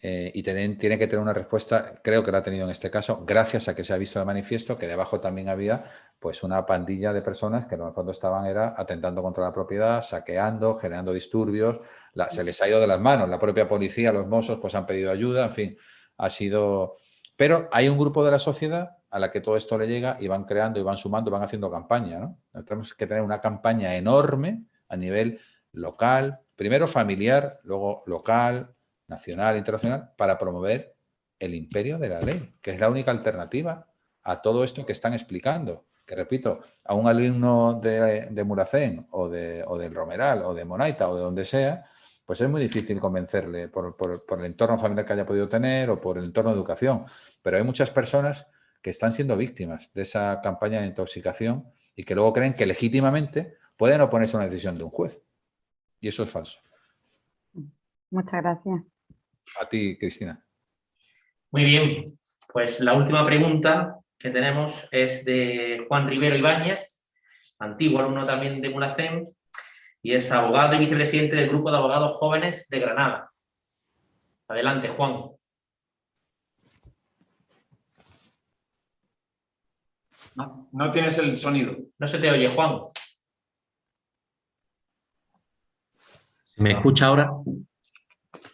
y tiene que tener una respuesta, creo que la ha tenido en este caso, gracias a que se ha visto de manifiesto que debajo también había pues una pandilla de personas que en el fondo estaban atentando contra la propiedad, saqueando, generando disturbios, se les ha ido de las manos, la propia policía, los mozos pues han pedido ayuda, en fin, ha sido... Pero hay un grupo de la sociedad a la que todo esto le llega y van creando y van sumando, van haciendo campaña, ¿no? Tenemos que tener una campaña enorme a nivel local, primero familiar, luego local, nacional, internacional, para promover el imperio de la ley, que es la única alternativa a todo esto que están explicando. Que repito, a un alumno de Mulhacén o del Romeral o de Monaita o de donde sea, pues es muy difícil convencerle por el entorno familiar que haya podido tener o por el entorno de educación. Pero hay muchas personas que están siendo víctimas de esa campaña de intoxicación y que luego creen que legítimamente pueden oponerse a una decisión de un juez. Y eso es falso.
Muchas gracias.
A ti, Cristina.
Muy bien, pues la última pregunta que tenemos es de Juan Rivero Ibáñez, antiguo alumno también de Mulhacén, y es abogado y vicepresidente del Grupo de Abogados Jóvenes de Granada. Adelante, Juan.
No tienes el sonido.
No se te oye, Juan.
¿Me escucha ahora?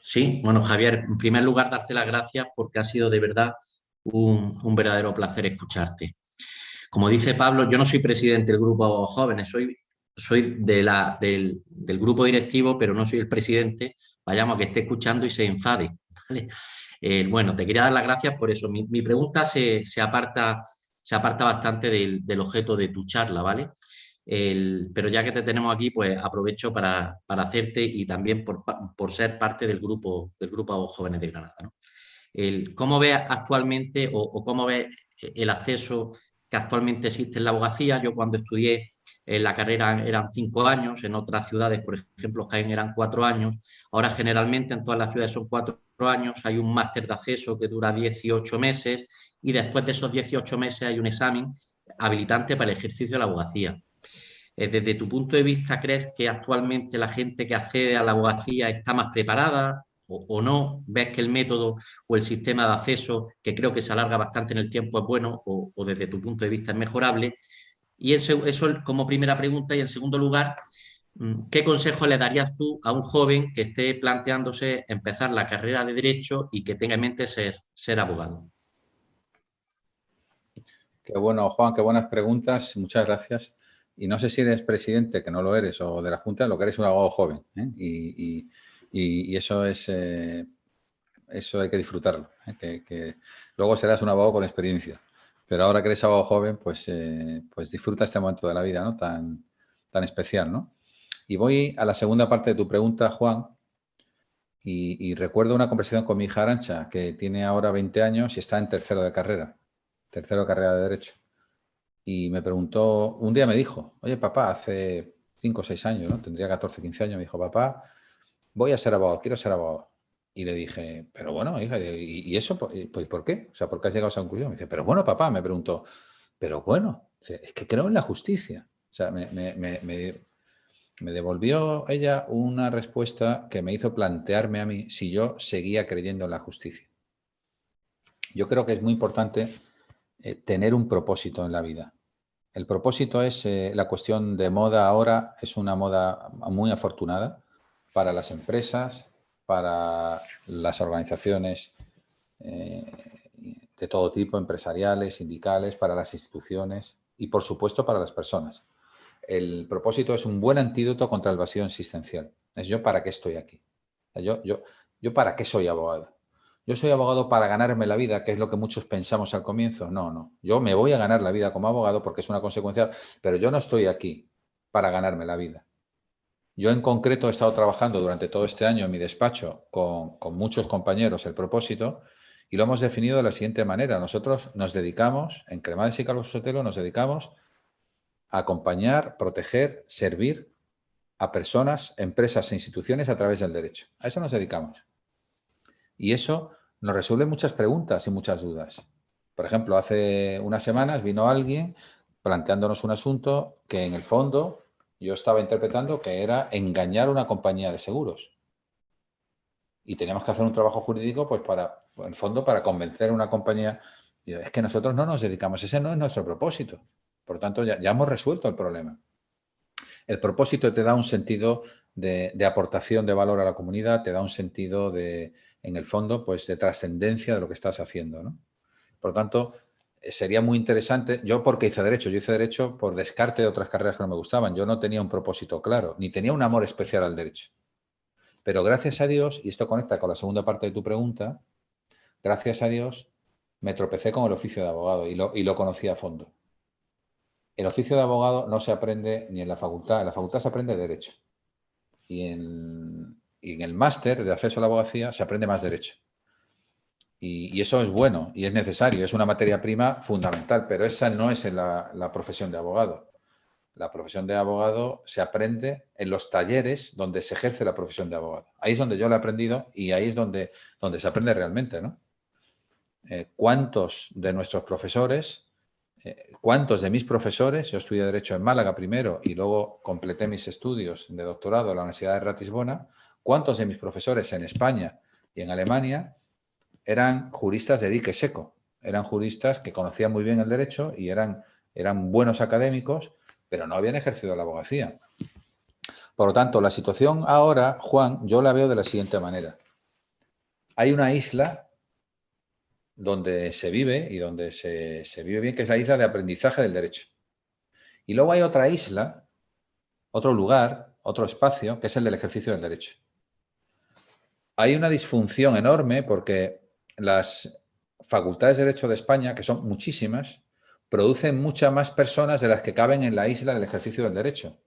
Sí. Bueno, Javier, en primer lugar, darte las gracias porque ha sido de verdad un verdadero placer escucharte. Como dice Pablo, yo no soy presidente del Grupo de Abogados Jóvenes, soy del grupo directivo, pero no soy el presidente. Vayamos a que esté escuchando y se enfade, ¿vale? Bueno, te quería dar las gracias por eso. Mi pregunta se aparta bastante del objeto de tu charla, ¿vale? Pero ya que te tenemos aquí, pues aprovecho para hacerte y también por ser parte del grupo Abogados Jóvenes de Granada, ¿no? ¿Cómo ves actualmente o cómo ves el acceso que actualmente existe en la abogacía? Yo cuando estudié la carrera eran 5 años, en otras ciudades, por ejemplo, Jaén eran 4 años. Ahora generalmente en todas las ciudades son 4 años, hay un máster de acceso que dura 18 meses y después de esos 18 meses hay un examen habilitante para el ejercicio de la abogacía. Desde tu punto de vista, ¿crees que actualmente la gente que accede a la abogacía está más preparada o no? ¿Ves que el método o el sistema de acceso, que creo que se alarga bastante en el tiempo, es bueno o desde tu punto de vista es mejorable? Y eso como primera pregunta. Y en segundo lugar, ¿qué consejo le darías tú a un joven que esté planteándose empezar la carrera de Derecho y que tenga en mente ser abogado?
Qué bueno, Juan, qué buenas preguntas. Muchas gracias. Y no sé si eres presidente, que no lo eres, o de la Junta, lo que eres un abogado joven, ¿eh? Y eso es eso hay que disfrutarlo, ¿eh? Que luego serás un abogado con experiencia. Pero ahora que eres abogado joven, pues disfruta este momento de la vida, ¿no? Tan especial, ¿no? Y voy a la segunda parte de tu pregunta, Juan. Y recuerdo una conversación con mi hija Arantxa, que tiene ahora 20 años y está en tercero de carrera de Derecho. Y me preguntó, un día me dijo, oye, papá, hace 5 o 6 años, ¿no? Tendría 14, 15 años, me dijo, papá, voy a ser abogado, quiero ser abogado. Y le dije, pero bueno, hija, ¿y eso? Pues, ¿por qué? O sea, ¿por qué has llegado a esa conclusión? Me dice, pero bueno, papá, me preguntó, pero bueno, es que creo en la justicia. O sea, me devolvió ella una respuesta que me hizo plantearme a mí si yo seguía creyendo en la justicia. Yo creo que es muy importante tener un propósito en la vida. El propósito es la cuestión de moda ahora, es una moda muy afortunada para las empresas, para las organizaciones de todo tipo, empresariales, sindicales, para las instituciones y, por supuesto, para las personas. El propósito es un buen antídoto contra el vacío existencial. Es yo para qué estoy aquí. Yo para qué soy abogado. Yo soy abogado para ganarme la vida, que es lo que muchos pensamos al comienzo. No, no. Yo me voy a ganar la vida como abogado porque es una consecuencia, pero yo no estoy aquí para ganarme la vida. Yo en concreto he estado trabajando durante todo este año en mi despacho con muchos compañeros el propósito y lo hemos definido de la siguiente manera. Nosotros nos dedicamos, en Cremades y Calvo Sotelo, nos dedicamos a acompañar, proteger, servir a personas, empresas e instituciones a través del derecho. A eso nos dedicamos. Y eso nos resuelve muchas preguntas y muchas dudas. Por ejemplo, hace unas semanas vino alguien planteándonos un asunto que en el fondo yo estaba interpretando que era engañar a una compañía de seguros. Y teníamos que hacer un trabajo jurídico, pues en el fondo, para convencer a una compañía. Y es que nosotros no nos dedicamos, ese no es nuestro propósito. Por tanto, ya hemos resuelto el problema. El propósito te da un sentido de aportación de valor a la comunidad, te da un sentido en el fondo, pues de trascendencia de lo que estás haciendo, ¿no? Por lo tanto, sería muy interesante. Yo, porque hice Derecho? Yo hice Derecho por descarte de otras carreras que no me gustaban. Yo no tenía un propósito claro, ni tenía un amor especial al Derecho. Pero gracias a Dios, y esto conecta con la segunda parte de tu pregunta, gracias a Dios me tropecé con el oficio de abogado y lo conocí a fondo. El oficio de abogado no se aprende ni en la facultad se aprende Derecho. Y en el máster de acceso a la abogacía se aprende más Derecho. Y eso es bueno y es necesario, es una materia prima fundamental, pero esa no es la profesión de abogado. La profesión de abogado se aprende en los talleres donde se ejerce la profesión de abogado. Ahí es donde yo lo he aprendido y ahí es donde se aprende realmente, ¿no? ¿Cuántos de nuestros profesores, cuántos de mis profesores, yo estudié Derecho en Málaga primero y luego completé mis estudios de doctorado en la Universidad de Ratisbona, cuántos de mis profesores en España y en Alemania eran juristas de dique seco, eran juristas que conocían muy bien el derecho y eran buenos académicos, pero no habían ejercido la abogacía. Por lo tanto, la situación ahora, Juan, yo la veo de la siguiente manera. Hay una isla donde se vive y donde se vive bien, que es la isla de aprendizaje del derecho. Y luego hay otra isla, otro lugar, otro espacio, que es el del ejercicio del derecho. Hay una disfunción enorme porque las facultades de Derecho de España, que son muchísimas, producen muchas más personas de las que caben en la isla del ejercicio del derecho.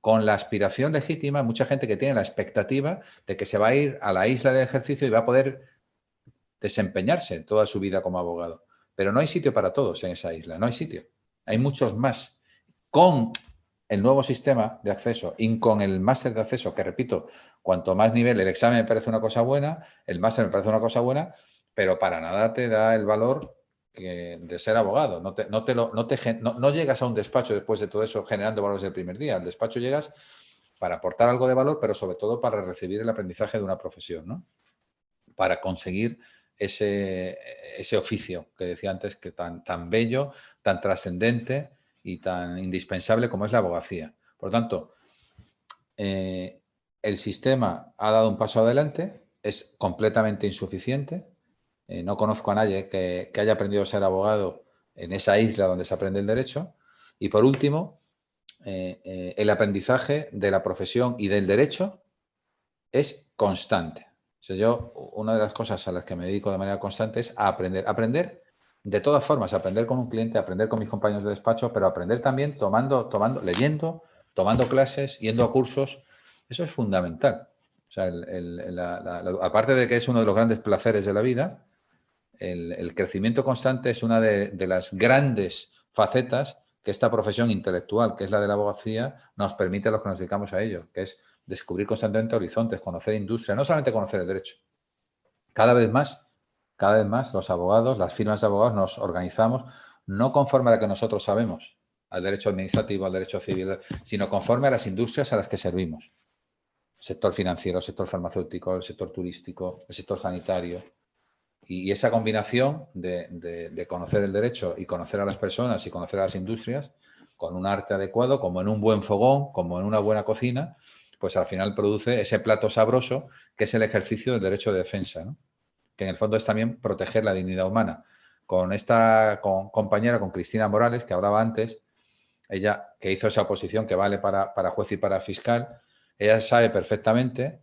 Con la aspiración legítima, mucha gente que tiene la expectativa de que se va a ir a la isla del ejercicio y va a poder desempeñarse toda su vida como abogado. Pero no hay sitio para todos en esa isla, no hay sitio. Hay muchos más. Con el nuevo sistema de acceso y con el máster de acceso, que repito, cuanto más nivel, el examen me parece una cosa buena, el máster me parece una cosa buena, pero para nada te da el valor de ser abogado. No llegas a un despacho después de todo eso generando valores del primer día. Al despacho llegas para aportar algo de valor, pero sobre todo para recibir el aprendizaje de una profesión, ¿no? Para conseguir ese oficio que decía antes, que tan bello, tan trascendente y tan indispensable como es la abogacía. Por lo tanto, el sistema ha dado un paso adelante, es completamente insuficiente. No conozco a nadie que haya aprendido a ser abogado en esa isla donde se aprende el derecho. Y por último, el aprendizaje de la profesión y del derecho es constante. O sea, una de las cosas a las que me dedico de manera constante es a aprender. Aprender de todas formas, aprender con un cliente, aprender con mis compañeros de despacho, pero aprender también leyendo, tomando clases, yendo a cursos. Eso es fundamental. O sea, aparte de que es uno de los grandes placeres de la vida, el crecimiento constante es una de las grandes facetas que esta profesión intelectual, que es la de la abogacía, nos permite a los que nos dedicamos a ello, que es descubrir constantemente horizontes, conocer industria, no solamente conocer el derecho. Cada vez más los abogados, las firmas de abogados nos organizamos no conforme a lo que nosotros sabemos, al derecho administrativo, al derecho civil, sino conforme a las industrias a las que servimos. El sector financiero, el sector farmacéutico, el sector turístico, el sector sanitario. Y esa combinación de conocer el derecho y conocer a las personas y conocer a las industrias con un arte adecuado, como en un buen fogón, como en una buena cocina, pues al final produce ese plato sabroso que es el ejercicio del derecho de defensa, ¿no? Que en el fondo es también proteger la dignidad humana. Con esta compañera, con Cristina Morales, que hablaba antes, ella que hizo esa oposición que vale para juez y para fiscal, ella sabe perfectamente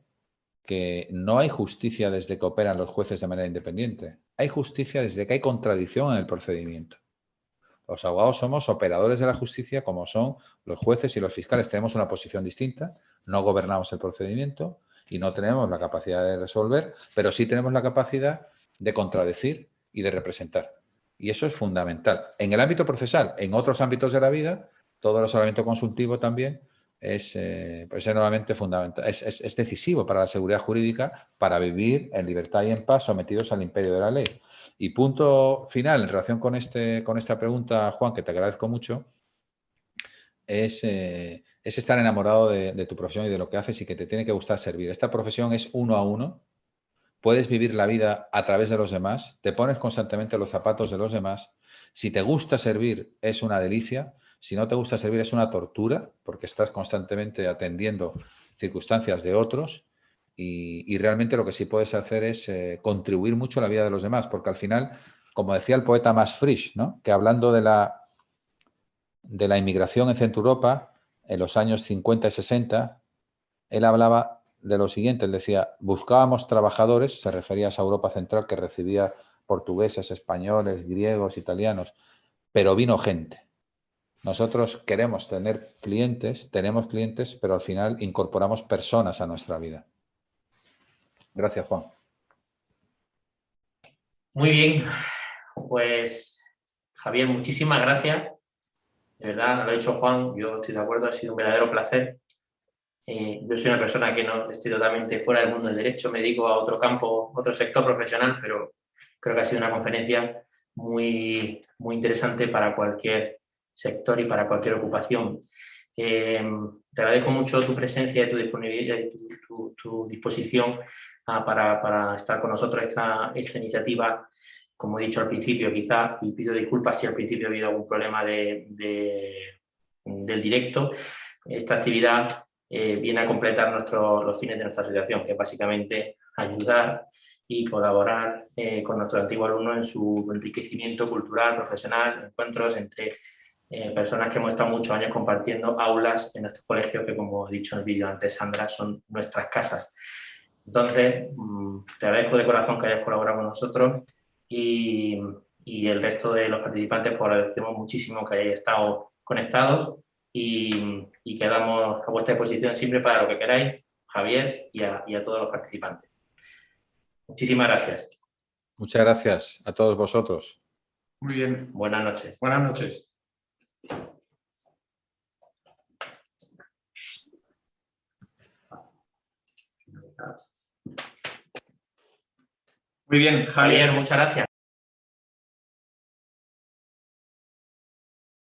que no hay justicia desde que operan los jueces de manera independiente. Hay justicia desde que hay contradicción en el procedimiento. Los abogados somos operadores de la justicia como son los jueces y los fiscales. Tenemos una posición distinta, no gobernamos el procedimiento y no tenemos la capacidad de resolver, pero sí tenemos la capacidad de contradecir y de representar. Y eso es fundamental. En el ámbito procesal, en otros ámbitos de la vida, todo el asesoramiento consultivo también es enormemente fundamental, es decisivo para la seguridad jurídica, para vivir en libertad y en paz sometidos al imperio de la ley. Y punto final en relación con esta pregunta, Juan, que te agradezco mucho, es estar enamorado de tu profesión y de lo que haces y que te tiene que gustar servir. Esta profesión es uno a uno, puedes vivir la vida a través de los demás, te pones constantemente los zapatos de los demás. Si te gusta servir es una delicia. Si no te gusta servir es una tortura, porque estás constantemente atendiendo circunstancias de otros y realmente lo que sí puedes hacer es contribuir mucho a la vida de los demás, porque al final, como decía el poeta Max Frisch, ¿no?, que hablando de la inmigración en Centro Europa en los años 50 y 60, él hablaba de lo siguiente, él decía, buscábamos trabajadores, se refería a esa Europa central que recibía portugueses, españoles, griegos, italianos, pero vino gente. Nosotros queremos tener clientes, tenemos clientes, pero al final incorporamos personas a nuestra vida. Gracias, Juan.
Muy bien, pues Javier, muchísimas gracias. De verdad, lo ha dicho Juan, yo estoy de acuerdo, ha sido un verdadero placer. Yo soy una persona que no estoy totalmente fuera del mundo del derecho, me dedico a otro campo, otro sector profesional, pero creo que ha sido una conferencia muy, muy interesante para cualquier sector y para cualquier ocupación. Te agradezco mucho tu presencia y tu disponibilidad y tu disposición para estar con nosotros esta iniciativa. Como he dicho al principio, quizás, y pido disculpas si al principio ha habido algún problema del directo, esta actividad viene a completar los fines de nuestra asociación, que es básicamente ayudar y colaborar con nuestros antiguos alumnos en su enriquecimiento cultural, profesional, encuentros entre personas que hemos estado muchos años compartiendo aulas en estos colegios que, como he dicho en el vídeo antes, Sandra, son nuestras casas. Entonces, te agradezco de corazón que hayas colaborado con nosotros y el resto de los participantes, pues agradecemos muchísimo que hayáis estado conectados y quedamos a vuestra disposición siempre para lo que queráis, Javier, y a todos los participantes. Muchísimas gracias.
Muchas gracias a todos vosotros.
Muy bien.
Buenas noches.
Buenas noches. Muy bien, Javier,
muchas gracias.